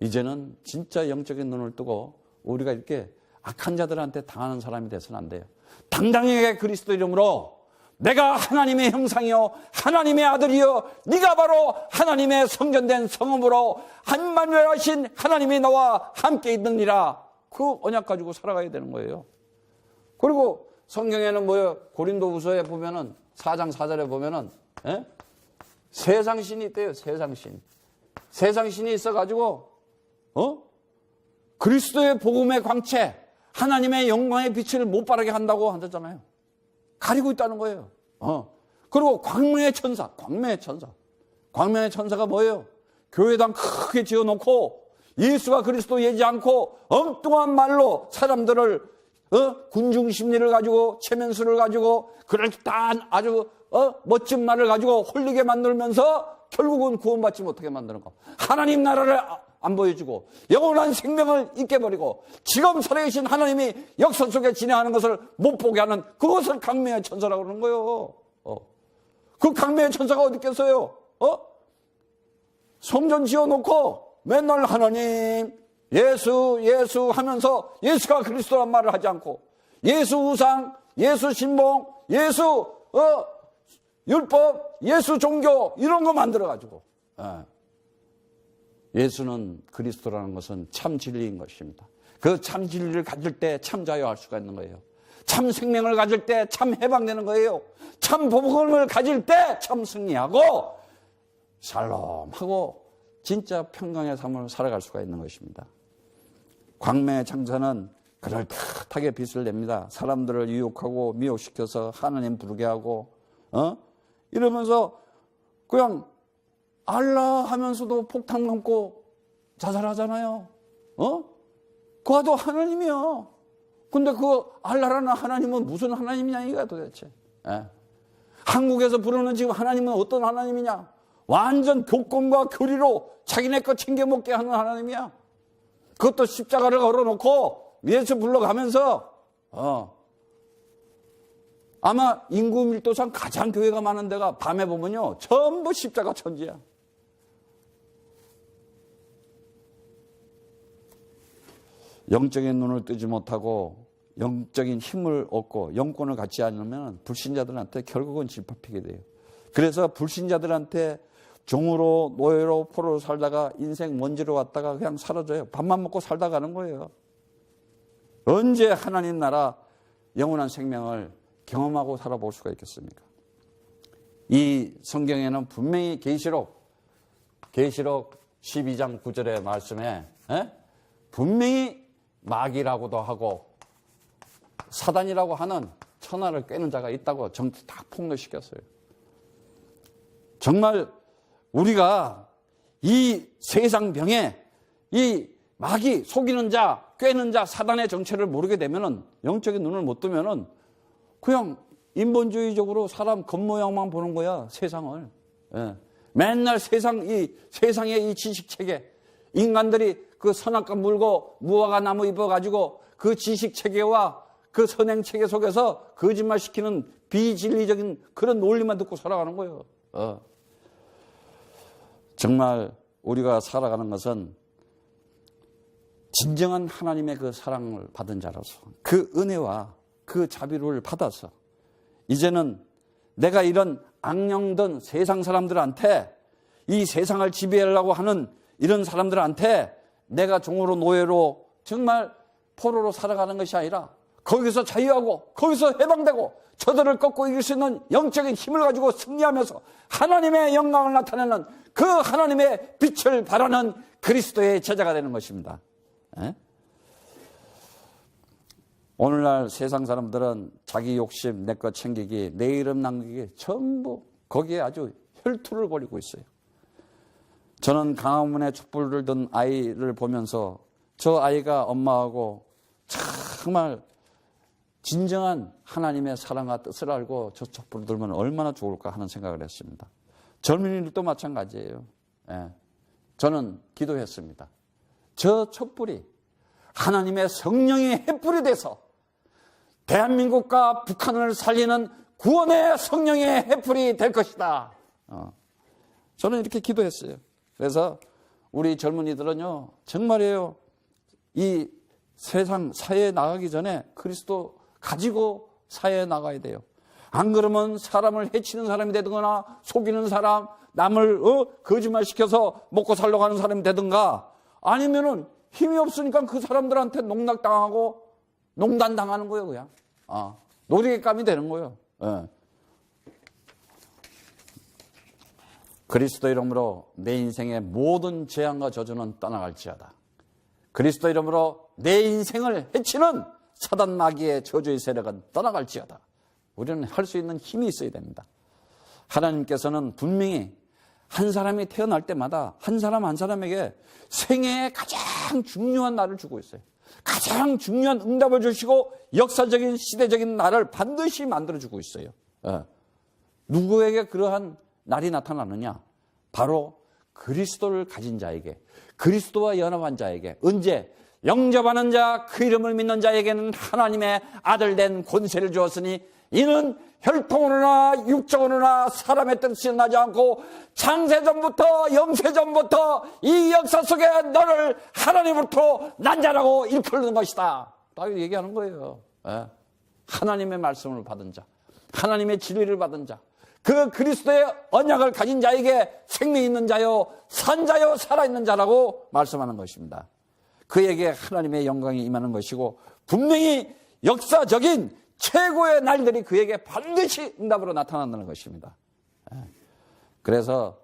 이제는 진짜 영적인 눈을 뜨고 우리가 이렇게 악한 자들한테 당하는 사람이 돼서는 안 돼요. 당당하게 그리스도 이름으로 내가 하나님의 형상이요 하나님의 아들이요 네가 바로 하나님의 성전된 성읍으로 한만유하신 하나님이 너와 함께 있느니라. 그 언약 가지고 살아가야 되는 거예요. 그리고 성경에는 뭐예요? 고린도후서에 보면은 4장 4절에 보면은 세상신이 있대요. 세상신이 있어가지고 그리스도의 복음의 광채, 하나님의 영광의 빛을 못 바라게 한다고 한다잖아요. 가리고 있다는 거예요. 그리고 광명의 천사가 뭐예요? 교회당 크게 지어놓고 예수와 그리스도 예지 않고 엉뚱한 말로 사람들을 군중 심리를 가지고 체면수를 가지고 그럴듯한 아주 멋진 말을 가지고 홀리게 만들면서 결국은 구원받지 못하게 만드는 거. 하나님 나라를 안 보여주고 영원한 생명을 잊게 버리고 지금 살아계신 하나님이 역사 속에 진행하는 것을 못 보게 하는 그것을 강매의 천사라고 그러는 거예요. 그 강매의 천사가 어디 있겠어요? 성전 지어놓고 맨날 하나님 예수 하면서 예수가 그리스도란 말을 하지 않고 예수 우상, 예수 신봉, 예수 율법, 예수 종교 이런 거 만들어가지고 예수는 그리스도라는 것은 참 진리인 것입니다. 그 참 진리를 가질 때 참 자유할 수가 있는 거예요. 참 생명을 가질 때 참 해방되는 거예요. 참 복음을 가질 때 참 승리하고 샬롬하고 진짜 평강의 삶을 살아갈 수가 있는 것입니다. 광명의 천사는 그럴듯하게 빛을 냅니다. 사람들을 유혹하고 미혹시켜서 하나님 부르게 하고 이러면서 그냥 알라 하면서도 폭탄 넘고 자살하잖아요. 그와도 하나님이요. 근데 그 알라라는 하나님은 무슨 하나님이냐 이거야 도대체. 한국에서 부르는 지금 하나님은 어떤 하나님이냐? 완전 교권과 교리로 자기네 거 챙겨 먹게 하는 하나님이야. 그것도 십자가를 걸어놓고 예수 불러가면서 아마 인구 밀도상 가장 교회가 많은 데가 밤에 보면요 전부 십자가 천지야. 영적인 눈을 뜨지 못하고 영적인 힘을 얻고 영권을 갖지 않으면 불신자들한테 결국은 짓밟히게 돼요. 그래서 불신자들한테 종으로 노예로 포로로 살다가 인생 먼지로 왔다가 그냥 사라져요. 밥만 먹고 살다 가는 거예요. 언제 하나님 나라 영원한 생명을 경험하고 살아볼 수가 있겠습니까? 이 성경에는 분명히 계시록 12장 9절의 말씀에 분명히 마귀라고도 하고 사단이라고 하는 천하를 꿰는 자가 있다고 전부 다 폭로시켰어요. 정말 우리가 이 세상 병에 이 마귀 속이는 자, 꿰는 자, 사단의 정체를 모르게 되면은 영적인 눈을 못 뜨면은 그냥 인본주의적으로 사람 겉모양만 보는 거야, 세상을. 맨날 세상의 이 지식 체계, 인간들이 그 선악과 물고 무화과 나무 입어가지고 그 지식 체계와 그 선행 체계 속에서 거짓말 시키는 비진리적인 그런 논리만 듣고 살아가는 거예요. 정말 우리가 살아가는 것은 진정한 하나님의 그 사랑을 받은 자로서 그 은혜와 그 자비를 받아서 이제는 내가 이런 악령든 세상 사람들한테, 이 세상을 지배하려고 하는 이런 사람들한테 내가 종으로 노예로 정말 포로로 살아가는 것이 아니라 거기서 자유하고 거기서 해방되고 저들을 꺾고 이길 수 있는 영적인 힘을 가지고 승리하면서 하나님의 영광을 나타내는 그 하나님의 빛을 발하는 그리스도의 제자가 되는 것입니다. 에? 오늘날 세상 사람들은 자기 욕심, 내 것 챙기기, 내 이름 남기기 전부 거기에 아주 혈투를 벌이고 있어요. 저는 강화문에 촛불을 든 아이를 보면서 저 아이가 엄마하고 정말 진정한 하나님의 사랑과 뜻을 알고 저 촛불을 들면 얼마나 좋을까 하는 생각을 했습니다. 젊은이들도 마찬가지예요. 예. 저는 기도했습니다. 저 촛불이 하나님의 성령의 횃불이 돼서 대한민국과 북한을 살리는 구원의 성령의 횃불이 될 것이다. 저는 이렇게 기도했어요. 그래서 우리 젊은이들은요, 정말이에요. 이 세상 사회에 나가기 전에 그리스도 가지고 사회에 나가야 돼요. 안 그러면 사람을 해치는 사람이 되든가 속이는 사람, 남을 거짓말시켜서 먹고 살려고 하는 사람이 되든가, 아니면은 힘이 없으니까 그 사람들한테 농락당하고 농단당하는 거예요. 그냥 놀이개감이 되는 거예요. 예. 그리스도 이름으로 내 인생의 모든 재앙과 저주는 떠나갈지어다. 그리스도 이름으로 내 인생을 해치는 사단 마귀의 저주의 세력은 떠나갈지어다. 우리는 할 수 있는 힘이 있어야 됩니다. 하나님께서는 분명히 한 사람이 태어날 때마다 한 사람 한 사람에게 생애의 가장 중요한 날을 주고 있어요. 가장 중요한 응답을 주시고 역사적인 시대적인 날을 반드시 만들어주고 있어요. 누구에게 그러한 날이 나타나느냐? 바로 그리스도를 가진 자에게, 그리스도와 연합한 자에게, 언제? 영접하는 자, 그 이름을 믿는 자에게는 하나님의 아들 된 권세를 주었으니 이는 혈통으로나 육적으로나 사람의 뜻이 나지 않고 창세전부터 영세전부터 이 역사 속에 너를 하나님으로부터 난 자라고 일컬는 것이다. 다윗 얘기하는 거예요. 하나님의 말씀을 받은 자, 하나님의 진리를 받은 자, 그 그리스도의 언약을 가진 자에게 생명 있는 자요, 산 자요, 살아있는 자라고 말씀하는 것입니다. 그에게 하나님의 영광이 임하는 것이고 분명히 역사적인 최고의 날들이 그에게 반드시 응답으로 나타난다는 것입니다. 그래서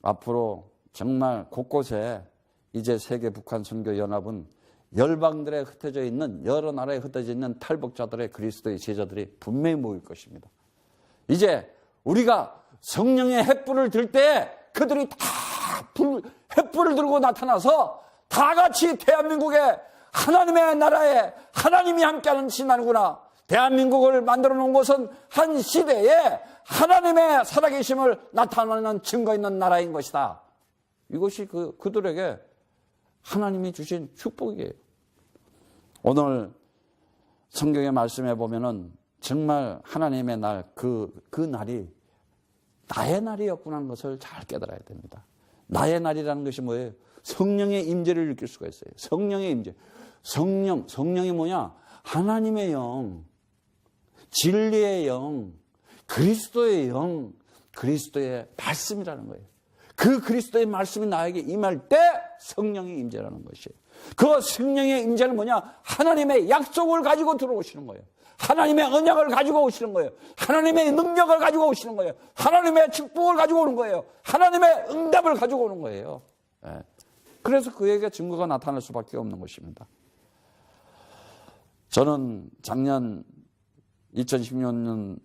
앞으로 정말 곳곳에 이제 세계 북한 선교 연합은 열방들에 흩어져 있는, 여러 나라에 흩어져 있는 탈북자들의 그리스도의 제자들이 분명히 모일 것입니다. 이제 우리가 성령의 횃불을 들 때 그들이 다 횃불을 들고 나타나서 다 같이 대한민국에 하나님의 나라에 하나님이 함께하는 신나는구나. 대한민국을 만들어 놓은 것은 한 시대에 하나님의 살아계심을 나타내는 증거 있는 나라인 것이다. 이것이 그들에게 하나님이 주신 축복이에요. 오늘 성경의 말씀에 보면은 정말 하나님의 날, 그 날이 나의 날이었구나 하는 것을 잘 깨달아야 됩니다. 나의 날이라는 것이 뭐예요? 성령의 임재를 느낄 수가 있어요. 성령의 임재. 성령이 뭐냐? 하나님의 영, 진리의 영, 그리스도의 영, 그리스도의 말씀이라는 거예요. 그 그리스도의 말씀이 나에게 임할 때 성령의 임재라는 것이에요. 그 성령의 임재는 뭐냐? 하나님의 약속을 가지고 들어오시는 거예요. 하나님의 언약을 가지고 오시는 거예요. 하나님의 능력을 가지고 오시는 거예요. 하나님의 축복을 가지고 오는 거예요. 하나님의 응답을 가지고 오는 거예요. 그래서 그에게 증거가 나타날 수밖에 없는 것입니다. 저는 작년 2016년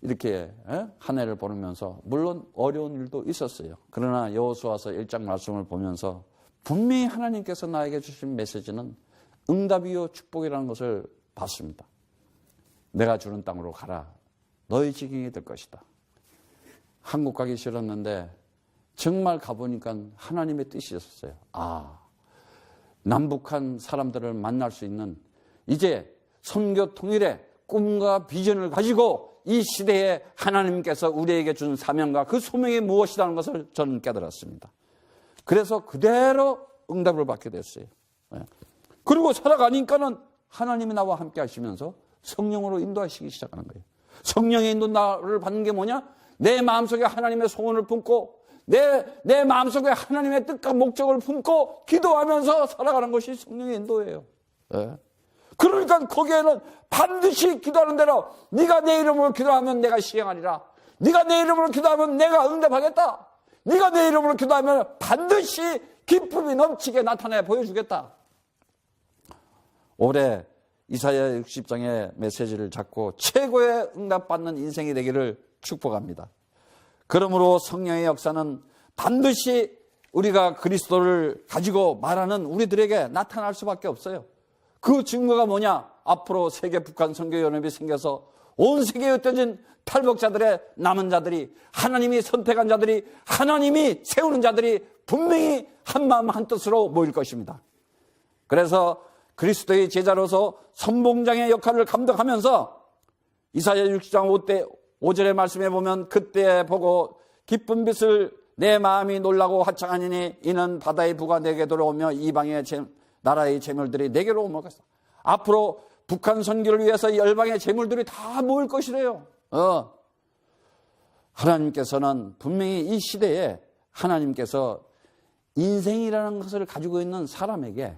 이렇게 한 해를 보내면서 물론 어려운 일도 있었어요. 그러나 여호수아서 1장 말씀을 보면서 분명히 하나님께서 나에게 주신 메시지는 응답이요 축복이라는 것을 봤습니다. 내가 주는 땅으로 가라. 너희 지경이 될 것이다. 한국 가기 싫었는데 정말 가보니까 하나님의 뜻이 있었어요. 남북한 사람들을 만날 수 있는 이제 선교 통일의 꿈과 비전을 가지고 이 시대에 하나님께서 우리에게 준 사명과 그 소명이 무엇이라는 것을 저는 깨달았습니다. 그래서 그대로 응답을 받게 됐어요. 그리고 살아가니까는 하나님이 나와 함께 하시면서 성령으로 인도하시기 시작하는 거예요. 성령의 인도를 받는 게 뭐냐? 내 마음속에 하나님의 소원을 품고 내 마음속에 하나님의 뜻과 목적을 품고 기도하면서 살아가는 것이 성령의 인도예요. 네. 그러니까 거기에는 반드시 기도하는 대로 네가 내 이름으로 기도하면 내가 시행하리라. 네가 내 이름으로 기도하면 내가 응답하겠다. 네가 내 이름으로 기도하면 반드시 기쁨이 넘치게 나타내 보여주겠다. 올해 이사야 60장의 메시지를 잡고 최고의 응답받는 인생이 되기를 축복합니다. 그러므로 성령의 역사는 반드시 우리가 그리스도를 가지고 말하는 우리들에게 나타날 수밖에 없어요. 그 증거가 뭐냐? 앞으로 세계 북한 선교연합이 생겨서 온 세계에 흩어진 탈북자들의 남은 자들이, 하나님이 선택한 자들이, 하나님이 세우는 자들이 분명히 한마음 한뜻으로 모일 것입니다. 그래서 그리스도의 제자로서 선봉장의 역할을 감당하면서 이사야 60장 5절의 말씀에 보면 그때 보고 기쁜 빛을 내 마음이 놀라고 화창하니니 이는 바다의 부가 내게 돌아오며 이방의 나라의 재물들이 내게로 오므겠다. 앞으로 북한 선교를 위해서 열방의 재물들이 다 모일 것이래요. 하나님께서는 분명히 이 시대에 하나님께서 인생이라는 것을 가지고 있는 사람에게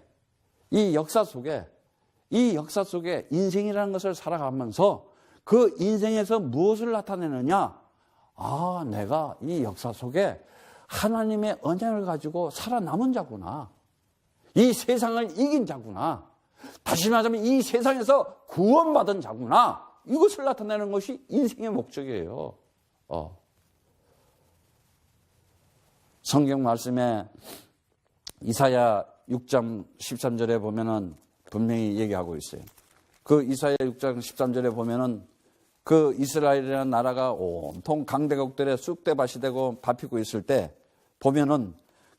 이 역사 속에 인생이라는 것을 살아가면서 그 인생에서 무엇을 나타내느냐? 내가 이 역사 속에 하나님의 언약을 가지고 살아남은 자구나. 이 세상을 이긴 자구나. 다시 말하자면 이 세상에서 구원받은 자구나. 이것을 나타내는 것이 인생의 목적이에요. 성경 말씀에 이사야 6장 13절에 보면은 분명히 얘기하고 있어요. 그 이사야 6장 13절에 보면은 그 이스라엘이라는 나라가 온통 강대국들의 쑥대밭이 되고 밟히고 있을 때 보면은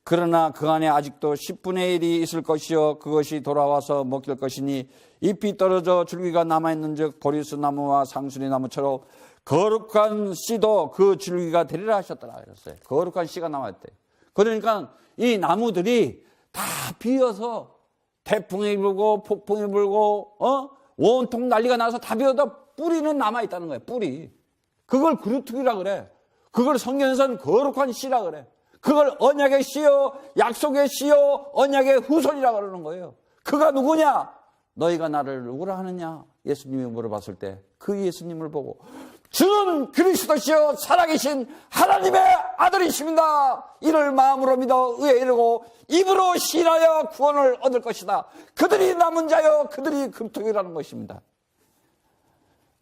그러나 그 안에 아직도 10분의 1이 있을 것이요 그것이 돌아와서 먹힐 것이니 잎이 떨어져 줄기가 남아있는 즉 보리수 나무와 상수리 나무처럼 거룩한 씨도 그 줄기가 되리라 하셨더라 그랬어요. 거룩한 씨가 남아있대. 그러니까 이 나무들이 다 비어서 태풍이 불고 폭풍이 불고 온통 난리가 나서 다 비어도 뿌리는 남아있다는 거예요. 뿌리. 그걸 그루트기라 그래. 그걸 성경에서는 거룩한 씨라 그래. 그걸 언약의 씨요 약속의 씨요 언약의 후손이라 그러는 거예요. 그가 누구냐? 너희가 나를 누구라 하느냐? 예수님이 물어봤을 때 그 예수님을 보고 주는 그리스도시요 살아계신 하나님의 아들이십니다. 이를 마음으로 믿어 의에 이르고 입으로 신하여 구원을 얻을 것이다. 그들이 남은 자요 그들이 금통이라는 것입니다.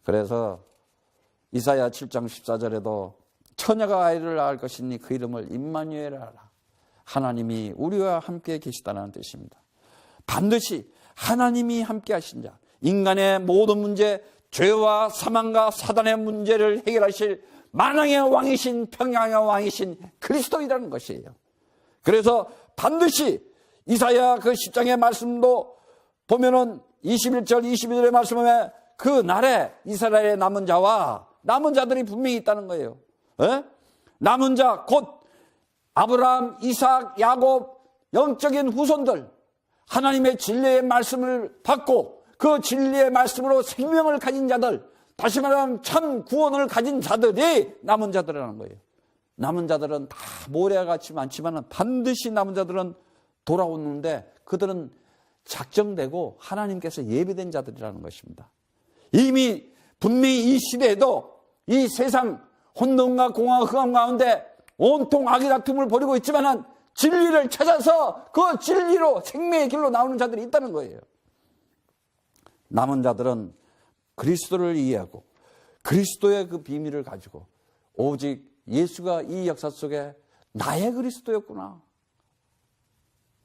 그래서 이사야 7장 14절에도 처녀가 아이를 낳을 것이니 그 이름을 임마누엘이라 하라. 하나님이 우리와 함께 계시다는 뜻입니다. 반드시 하나님이 함께 하신 자, 인간의 모든 문제, 죄와 사망과 사단의 문제를 해결하실 만왕의 왕이신 평양의 왕이신 그리스도이라는 것이에요. 그래서 반드시 이사야 그 10장의 말씀도 보면은 21절 22절의 말씀에 그 날에 이스라엘의 남은 자와 남은 자들이 분명히 있다는 거예요. 남은 자 곧 아브라함, 이삭, 야곱 영적인 후손들 하나님의 진리의 말씀을 받고 그 진리의 말씀으로 생명을 가진 자들, 다시 말하면 참 구원을 가진 자들이 남은 자들이라는 거예요. 남은 자들은 다 모래같이 많지만 반드시 남은 자들은 돌아오는데 그들은 작정되고 하나님께서 예비된 자들이라는 것입니다. 이미 분명히 이 시대에도 이 세상 혼돈과 공허와 흑암 가운데 온통 악의 다툼을 벌이고 있지만 진리를 찾아서 그 진리로 생명의 길로 나오는 자들이 있다는 거예요. 남은 자들은 그리스도를 이해하고 그리스도의 그 비밀을 가지고 오직 예수가 이 역사 속에 나의 그리스도였구나.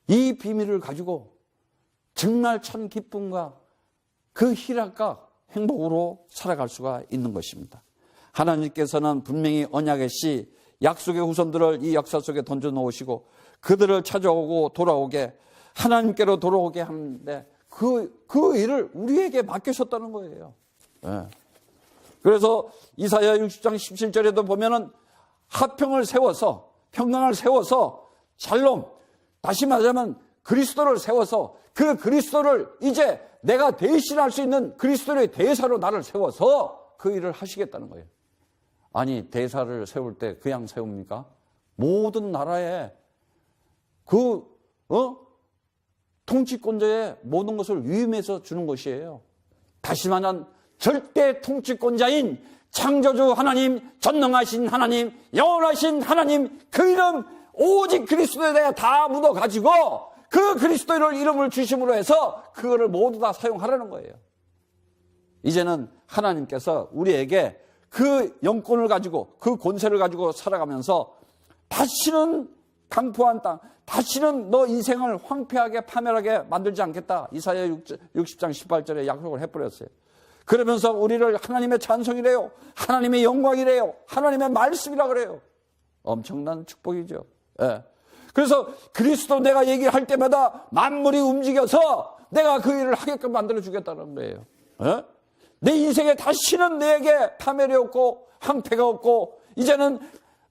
이 비밀을 가지고 정말 참 기쁨과 그 희락과 행복으로 살아갈 수가 있는 것입니다. 하나님께서는 분명히 언약의 씨, 약속의 후손들을 이 역사 속에 던져놓으시고 그들을 찾아오고 돌아오게 하나님께로 돌아오게 하는데 그 일을 우리에게 맡기셨다는 거예요. 네. 그래서 이사야 60장 17절에도 보면은 화평을 세워서 평강을 세워서 샬롬, 다시 말하자면 그리스도를 세워서 그 그리스도를 이제 내가 대신할 수 있는 그리스도의 대사로 나를 세워서 그 일을 하시겠다는 거예요. 아니, 대사를 세울 때 그냥 세웁니까? 모든 나라에 통치권자의 모든 것을 위임해서 주는 것이에요. 다시 말하면 절대 통치권자인 창조주 하나님, 전능하신 하나님, 영원하신 하나님, 그 이름 오직 그리스도에 대해 다 묻어가지고 그 그리스도를 이름을 주심으로 해서 그거를 모두 다 사용하라는 거예요. 이제는 하나님께서 우리에게 그 영권을 가지고 그 권세를 가지고 살아가면서 다시는 강포한 땅, 다시는 너 인생을 황폐하게 파멸하게 만들지 않겠다. 이사야 60장 18절에 약속을 해버렸어요. 그러면서 우리를 하나님의 찬송이래요. 하나님의 영광이래요. 하나님의 말씀이라 그래요. 엄청난 축복이죠. 예. 그래서 그리스도 내가 얘기할 때마다 만물이 움직여서 내가 그 일을 하게끔 만들어주겠다는 거예요. 예? 내 인생에 다시는 내게 파멸이 없고 황폐가 없고 이제는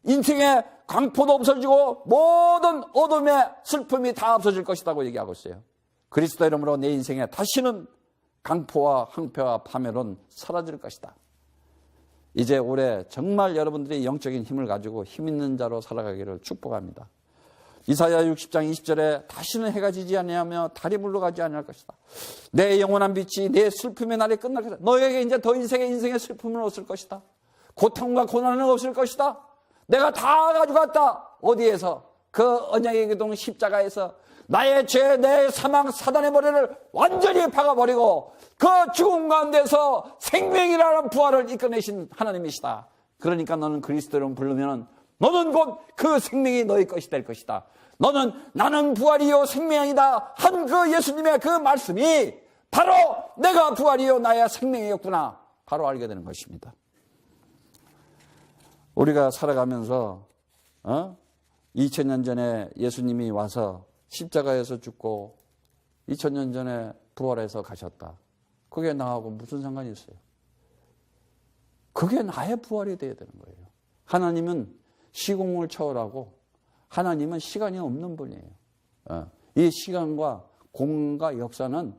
인생에 강포도 없어지고 모든 어둠의 슬픔이 다 없어질 것이라고 얘기하고 있어요. 그리스도 이름으로 내 인생에 다시는 강포와 황폐와 파멸은 사라질 것이다. 이제 올해 정말 여러분들이 영적인 힘을 가지고 힘 있는 자로 살아가기를 축복합니다. 이사야 60장 20절에 다시는 해가 지지 아니하며 달이 물러가지 아니할 것이다. 내 영원한 빛이 내 슬픔의 날이 끝날 것이다. 너에게 이제 더 인생의 슬픔은 없을 것이다. 고통과 고난은 없을 것이다. 내가 다 가져갔다. 어디에서? 그 언약의 기둥 십자가에서 나의 죄, 내 사망, 사단의 머리를 완전히 박아버리고 그 죽음 가운데서 생명이라는 부활을 이끌어내신 하나님이시다. 그러니까 너는 그리스도를 부르면 너는 곧 그 생명이 너의 것이 될 것이다. 너는 나는 부활이요 생명이다 한 그 예수님의 그 말씀이 바로 내가 부활이요 나의 생명이었구나 바로 알게 되는 것입니다. 우리가 살아가면서 2000년 전에 예수님이 와서 십자가에서 죽고 2000년 전에 부활해서 가셨다. 그게 나하고 무슨 상관이 있어요? 그게 나의 부활이 되어야 되는 거예요. 하나님은 시공을 초월하고 하나님은 시간이 없는 분이에요. 이 시간과 공간과 역사는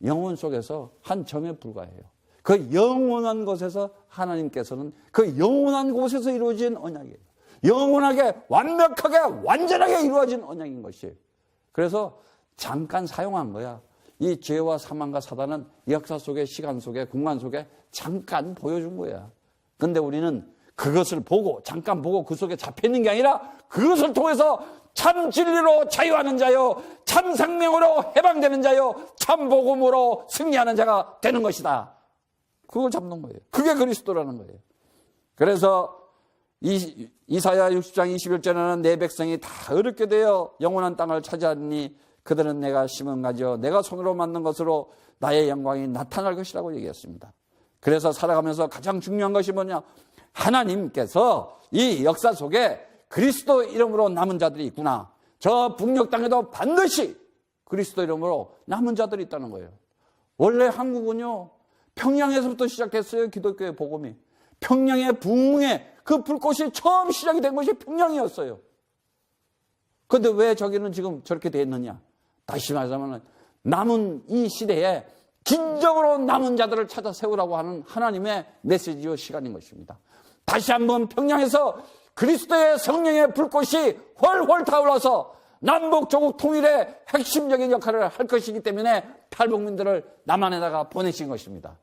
영혼 속에서 한 점에 불과해요. 그 영원한 곳에서 하나님께서는 그 영원한 곳에서 이루어진 언약이에요. 영원하게 완벽하게 완전하게 이루어진 언약인 것이에요. 그래서 잠깐 사용한 거야. 이 죄와 사망과 사단은 역사 속에 시간 속에 공간 속에 잠깐 보여준 거야. 근데 우리는 그것을 보고 잠깐 보고 그 속에 잡혀있는 게 아니라 그것을 통해서 참 진리로 자유하는 자요 참 생명으로 해방되는 자요 참 복음으로 승리하는 자가 되는 것이다. 그걸 잡는 거예요. 그게 그리스도라는 거예요. 그래서 이사야 60장 21절에는 내 백성이 다 어렵게 되어 영원한 땅을 차지하니 그들은 내가 심은 가지요 내가 손으로 만든 것으로 나의 영광이 나타날 것이라고 얘기했습니다. 그래서 살아가면서 가장 중요한 것이 뭐냐? 하나님께서 이 역사 속에 그리스도 이름으로 남은 자들이 있구나. 저 북녘 땅에도 반드시 그리스도 이름으로 남은 자들이 있다는 거예요. 원래 한국은요 평양에서부터 시작됐어요. 기독교의 복음이. 평양의 부흥의 그 불꽃이 처음 시작이 된 것이 평양이었어요. 그런데 왜 저기는 지금 저렇게 됐느냐? 다시 말하자면 남은 이 시대에 진정으로 남은 자들을 찾아 세우라고 하는 하나님의 메시지와 시간인 것입니다. 다시 한번 평양에서 그리스도의 성령의 불꽃이 훨훨 타올라서 남북 조국 통일의 핵심적인 역할을 할 것이기 때문에 탈북민들을 남한에다가 보내신 것입니다.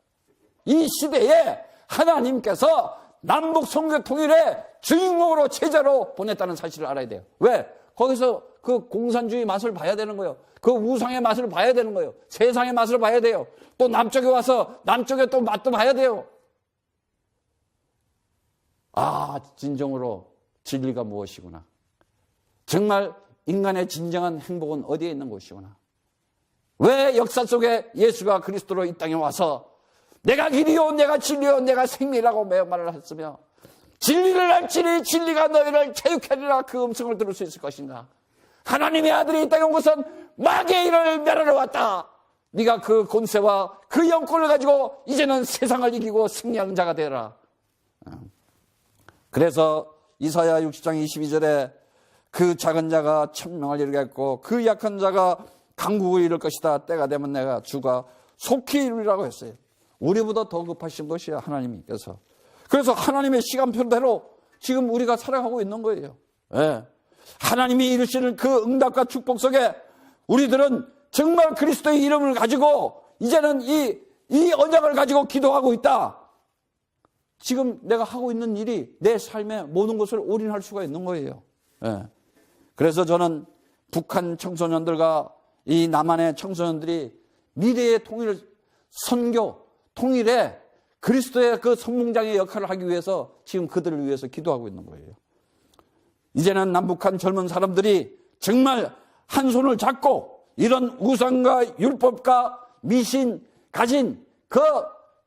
이 시대에 하나님께서 남북 선교 통일의 주인공으로 제자로 보냈다는 사실을 알아야 돼요. 왜? 거기서 그 공산주의 맛을 봐야 되는 거예요. 그 우상의 맛을 봐야 되는 거예요. 세상의 맛을 봐야 돼요. 또 남쪽에 와서 남쪽에 또 맛도 봐야 돼요. 아, 진정으로 진리가 무엇이구나. 정말 인간의 진정한 행복은 어디에 있는 것이구나. 왜 역사 속에 예수가 그리스도로 이 땅에 와서 내가 길이요 내가 진리요 내가 생명이라고 매우 말을 했으며 진리를 알지니 진리가 너희를 자유케 하리라 그 음성을 들을 수 있을 것인가. 하나님의 아들이 이 땅에 온 것은 마귀의 일을 멸하러 왔다. 네가 그 권세와 그 영권을 가지고 이제는 세상을 이기고 승리하는 자가 되라. 그래서 이사야 60장 22절에 그 작은 자가 천명을 이루겠고 그 약한 자가 강국을 이룰 것이다. 때가 되면 내가 주가 속히 이루리라고 했어요. 우리보다 더 급하신 것이야, 하나님께서. 그래서 하나님의 시간표대로 지금 우리가 살아가고 있는 거예요. 예. 하나님이 이루시는 그 응답과 축복 속에 우리들은 정말 그리스도의 이름을 가지고 이제는 이 언약을 가지고 기도하고 있다. 지금 내가 하고 있는 일이 내 삶의 모든 것을 올인할 수가 있는 거예요. 예. 그래서 저는 북한 청소년들과 이 남한의 청소년들이 미래의 통일, 선교, 통일에 그리스도의 그 선봉장의 역할을 하기 위해서 지금 그들을 위해서 기도하고 있는 거예요. 이제는 남북한 젊은 사람들이 정말 한 손을 잡고 이런 우상과 율법과 미신 가진 그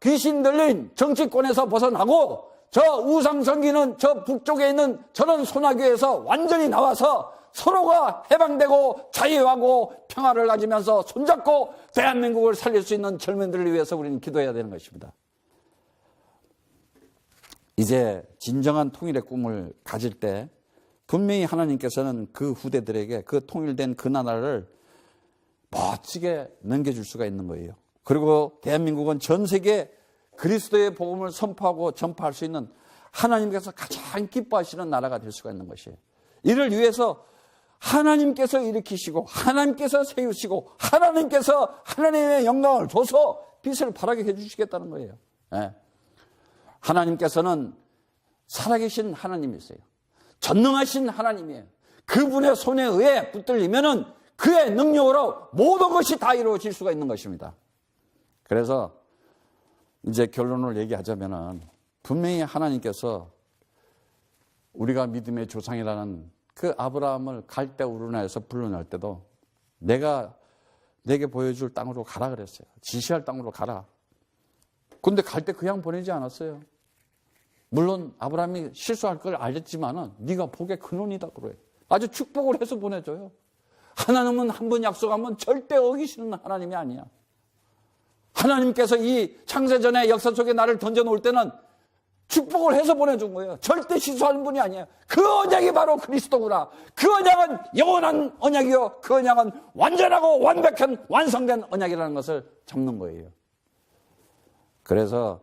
귀신 들린 정치권에서 벗어나고 저 우상 섬기는 저 북쪽에 있는 저런 소나교에서 완전히 나와서 서로가 해방되고 자유하고 평화를 가지면서 손잡고 대한민국을 살릴 수 있는 젊은이들을 위해서 우리는 기도해야 되는 것입니다. 이제 진정한 통일의 꿈을 가질 때 분명히 하나님께서는 그 후대들에게 그 통일된 그 나라를 멋지게 넘겨줄 수가 있는 거예요. 그리고 대한민국은 전 세계에 그리스도의 복음을 선포하고 전파할 수 있는 하나님께서 가장 기뻐하시는 나라가 될 수가 있는 것이에요. 이를 위해서 하나님께서 일으키시고 하나님께서 세우시고 하나님께서 하나님의 영광을 줘서 빛을 발하게 해주시겠다는 거예요. 네. 하나님께서는 살아계신 하나님이세요. 전능하신 하나님이에요. 그분의 손에 의해 붙들리면은 그의 능력으로 모든 것이 다 이루어질 수가 있는 것입니다. 그래서 이제 결론을 얘기하자면은 분명히 하나님께서 우리가 믿음의 조상이라는 그 아브라함을 갈대 우르나에서 불러낼 때도 내가 내게 보여줄 땅으로 가라 그랬어요. 지시할 땅으로 가라. 근데 갈 때 그냥 보내지 않았어요. 물론 아브라함이 실수할 걸 알겠지만은 네가 복의 근원이다 그래. 아주 축복을 해서 보내줘요. 하나님은 한 번 약속하면 절대 어기시는 하나님이 아니야. 하나님께서 이 창세전의 역사 속에 나를 던져놓을 때는 축복을 해서 보내준 거예요. 절대 실수하는 분이 아니에요. 그 언약이 바로 그리스도구나. 그 언약은 영원한 언약이요. 그 언약은 완전하고 완벽한 완성된 언약이라는 것을 잡는 거예요. 그래서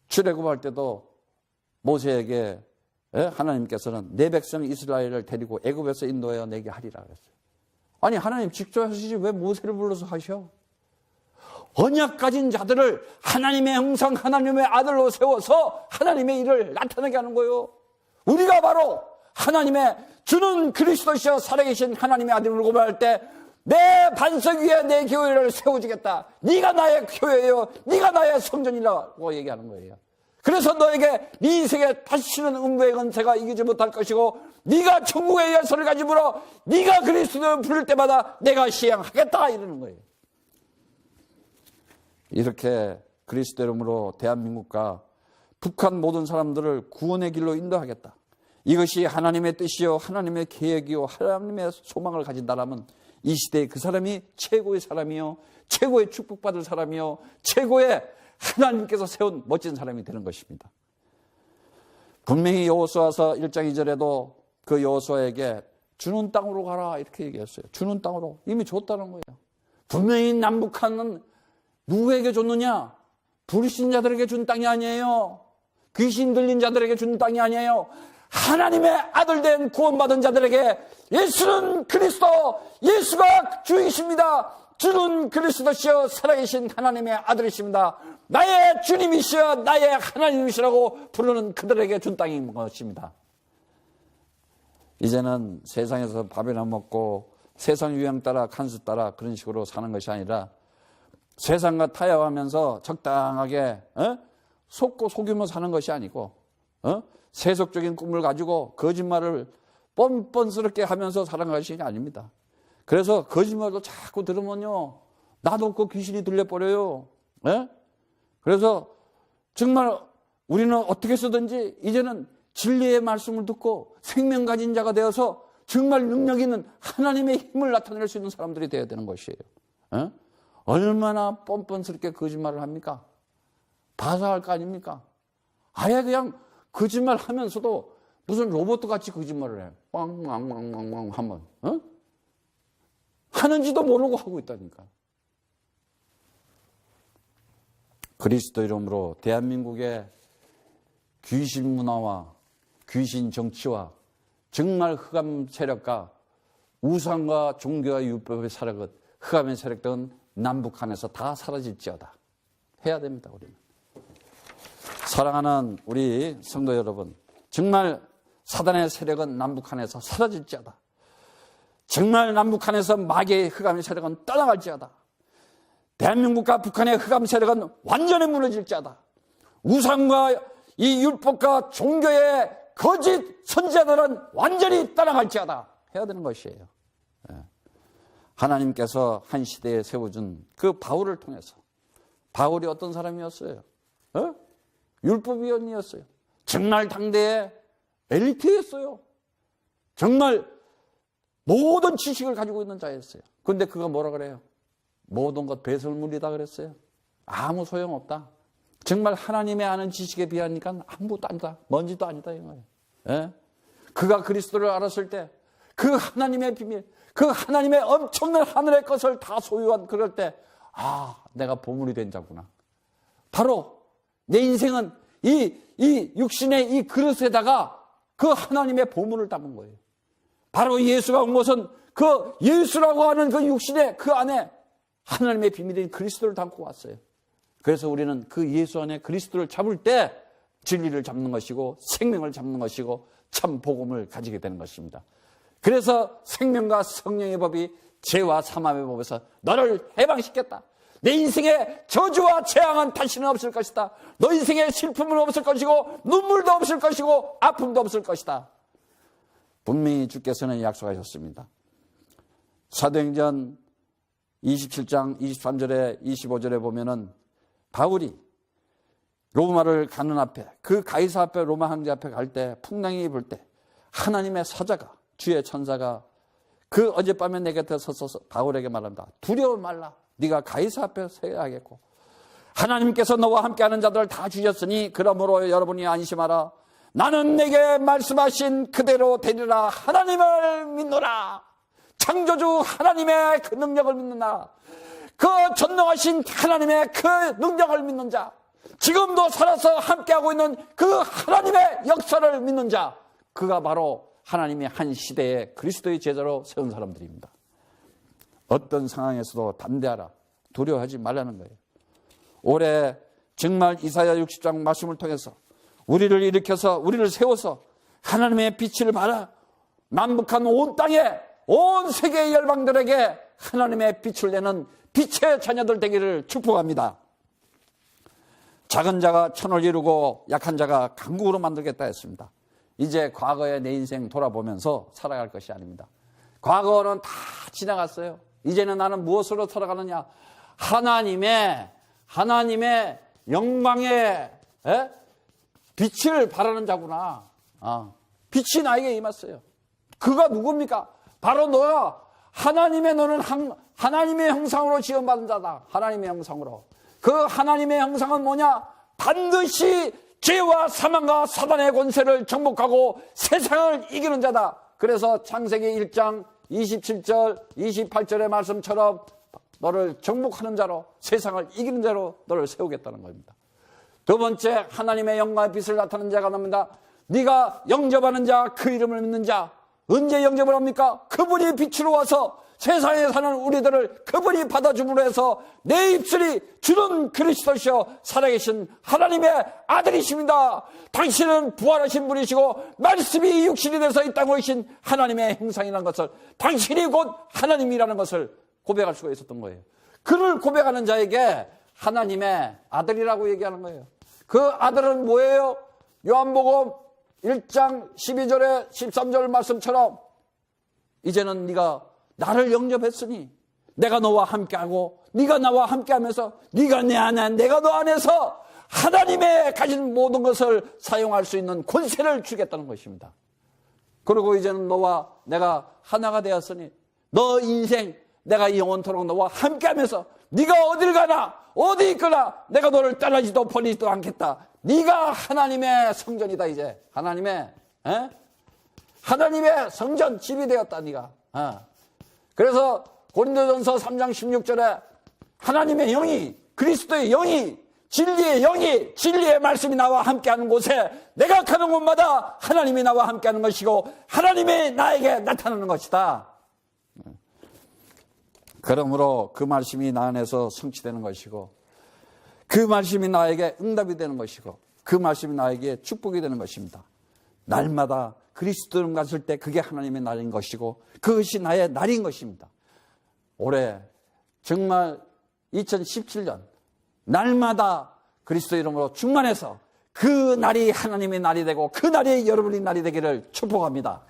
출애굽할 때도 모세에게 하나님께서는 내 백성 이스라엘을 데리고 애굽에서 인도하여 내게 하리라 그랬어요. 아니 하나님 직접 하시지 왜 모세를 불러서 하셔? 언약 가진 자들을 하나님의 형상 하나님의 아들로 세워서 하나님의 일을 나타나게 하는 거예요. 우리가 바로 하나님의 주는 그리스도시여 살아계신 하나님의 아들을 고백할 때 내 반석 위에 내 교회를 세워주겠다. 네가 나의 교회요, 네가 나의 성전이라고 얘기하는 거예요. 그래서 너에게 네 인생에 다시는 음부의 권세가 이기지 못할 것이고 네가 천국의 열쇠를 가지므로 네가 그리스도를 부를 때마다 내가 시행하겠다 이러는 거예요. 이렇게 그리스도 이름으로 대한민국과 북한 모든 사람들을 구원의 길로 인도하겠다. 이것이 하나님의 뜻이요 하나님의 계획이요 하나님의 소망을 가진다라면 이 시대에 그 사람이 최고의 사람이요 최고의 축복받을 사람이요 최고의 하나님께서 세운 멋진 사람이 되는 것입니다. 분명히 여호수아서 1장 2절에도 그 여호수아에게 주는 땅으로 가라 이렇게 얘기했어요. 주는 땅으로 이미 줬다는 거예요. 분명히 남북한은 누구에게 줬느냐? 불신자들에게 준 땅이 아니에요. 귀신 들린 자들에게 준 땅이 아니에요. 하나님의 아들 된 구원받은 자들에게 예수는 그리스도, 예수가 주이십니다. 주는 그리스도시여 살아계신 하나님의 아들이십니다. 나의 주님이시여 나의 하나님이시라고 부르는 그들에게 준 땅인 것입니다. 이제는 세상에서 밥이나 먹고 세상 유행 따라 간수 따라 그런 식으로 사는 것이 아니라 세상과 타협하면서 적당하게 속고 속이며 사는 것이 아니고 세속적인 꿈을 가지고 거짓말을 뻔뻔스럽게 하면서 살아가는 것이 아닙니다. 그래서 거짓말도 자꾸 들으면요 나도 없고 귀신이 들려버려요. 그래서 정말 우리는 어떻게 쓰든지 이제는 진리의 말씀을 듣고 생명 가진 자가 되어서 정말 능력 있는 하나님의 힘을 나타낼 수 있는 사람들이 되어야 되는 것이에요. 얼마나 뻔뻔스럽게 거짓말을 합니까? 봐서 할 거 아닙니까? 아예 그냥 거짓말 하면서도 무슨 로봇같이 거짓말을 해. 빵빵빵빵빵 하면 하는지도 모르고 하고 있다니까. 그리스도 이름으로 대한민국의 귀신 문화와 귀신 정치와 정말 흑암 세력과 우상과 종교와 율법의 세력은 흑암의 세력들은 남북한에서 다 사라질지어다. 해야 됩니다. 우리는. 사랑하는 우리 성도 여러분, 정말 사단의 세력은 남북한에서 사라질지어다. 정말 남북한에서 마귀의 흑암의 세력은 떠나갈지어다. 대한민국과 북한의 흑암 세력은 완전히 무너질지어다. 우상과 이 율법과 종교의 거짓 선지자들은 완전히 떠나갈지어다. 해야 되는 것이에요. 하나님께서 한 시대에 세워준 그 바울을 통해서, 바울이 어떤 사람이었어요? 율법위원이었어요. 정말 당대의 엘리트였어요. 정말 모든 지식을 가지고 있는 자였어요. 그런데 그가 뭐라 그래요? 모든 것 배설물이다 그랬어요. 아무 소용없다. 정말 하나님의 아는 지식에 비하니까 아무것도 아니다. 먼지도 아니다. 예? 그가 그리스도를 알았을 때 그 하나님의 비밀, 그 하나님의 엄청난 하늘의 것을 다 소유한 그럴 때, 내가 보물이 된 자구나. 바로 내 인생은 이 육신의 이 그릇에다가 그 하나님의 보물을 담은 거예요. 바로 예수가 온 것은 그 예수라고 하는 그 육신의 그 안에 하나님의 비밀인 그리스도를 담고 왔어요. 그래서 우리는 그 예수 안에 그리스도를 잡을 때 진리를 잡는 것이고 생명을 잡는 것이고 참 복음을 가지게 되는 것입니다. 그래서 생명과 성령의 법이 죄와 사망의 법에서 너를 해방시켰다. 내 인생의 저주와 재앙은 다시는 없을 것이다. 너 인생의 슬픔은 없을 것이고 눈물도 없을 것이고 아픔도 없을 것이다. 분명히 주께서는 약속하셨습니다. 사도행전 27장 23절에 25절에 보면은 바울이 로마를 가는 앞에, 그 가이사 앞에, 로마 황제 앞에 갈 때, 풍랑이 불 때 하나님의 사자가, 주의 천사가 그 어젯밤에 내 곁에 서서 바울에게 말한다. 두려워 말라. 네가 가이사 앞에 서야 하겠고 하나님께서 너와 함께하는 자들을 다 주셨으니 그러므로 여러분이 안심하라. 나는 내게 말씀하신 그대로 되리라. 하나님을 믿노라. 창조주 하나님의 그 능력을 믿는다. 그 전능하신 하나님의 그 능력을 믿는 자, 지금도 살아서 함께하고 있는 그 하나님의 역사를 믿는 자, 그가 바로 하나님의 한 시대에 그리스도의 제자로 세운 사람들입니다. 어떤 상황에서도 담대하라. 두려워하지 말라는 거예요. 올해 정말 이사야 60장 말씀을 통해서 우리를 일으켜서, 우리를 세워서 하나님의 빛을 발하 남북한 온 땅에, 온 세계의 열방들에게 하나님의 빛을 내는 빛의 자녀들 되기를 축복합니다. 작은 자가 천을 이루고 약한 자가 강국으로 만들겠다 했습니다. 이제 과거의 내 인생 돌아보면서 살아갈 것이 아닙니다. 과거는 다 지나갔어요. 이제는 나는 무엇으로 살아가느냐? 하나님의 영광의 빛을 바라는 자구나. 빛이 나에게 임했어요. 그가 누굽니까? 바로 너가 너는 하나님의 형상으로 지음받은 자다. 하나님의 형상으로. 그 하나님의 형상은 뭐냐? 반드시 죄와 사망과 사단의 권세를 정복하고 세상을 이기는 자다. 그래서 창세기 1장 27절 28절의 말씀처럼 너를 정복하는 자로, 세상을 이기는 자로 너를 세우겠다는 겁니다. 두 번째, 하나님의 영광의 빛을 나타내는 자가 납니다. 네가 영접하는 자, 그 이름을 믿는 자. 언제 영접을 합니까? 그분이 빛으로 와서 세상에 사는 우리들을 그분이 받아줌으로 해서 내 입술이 주는 그리스도시여 살아계신 하나님의 아들이십니다. 당신은 부활하신 분이시고 말씀이 육신이 돼서 이 땅에 오신 하나님의 형상이라는 것을, 당신이 곧 하나님이라는 것을 고백할 수가 있었던 거예요. 그를 고백하는 자에게 하나님의 아들이라고 얘기하는 거예요. 그 아들은 뭐예요? 요한복음 1장 12절에 13절 말씀처럼 이제는 네가 나를 영접했으니 내가 너와 함께하고 네가 나와 함께하면서 네가 내 안에 내가 너 안에서 하나님의 가진 모든 것을 사용할 수 있는 권세를 주겠다는 것입니다. 그리고 이제는 너와 내가 하나가 되었으니 너 인생 내가 영원토록 너와 함께하면서 네가 어딜 가나 어디 있거나 내가 너를 따라지도 버리지도 않겠다. 네가 하나님의 성전이다. 이제 하나님의 에? 하나님의 성전 집이 되었다 네가. 그래서 고린도전서 3장 16절에 하나님의 영이, 그리스도의 영이, 진리의 영이, 진리의 말씀이 나와 함께하는 곳에 내가 가는 곳마다 하나님이 나와 함께하는 것이고 하나님이 나에게 나타나는 것이다. 그러므로 그 말씀이 나 안에서 성취되는 것이고 그 말씀이 나에게 응답이 되는 것이고 그 말씀이 나에게 축복이 되는 것입니다. 날마다 그리스도를 갔을 때 그게 하나님의 날인 것이고 그것이 나의 날인 것입니다. 올해 정말 2017년 날마다 그리스도 이름으로 충만해서 그 날이 하나님의 날이 되고 그 날이 여러분의 날이 되기를 축복합니다.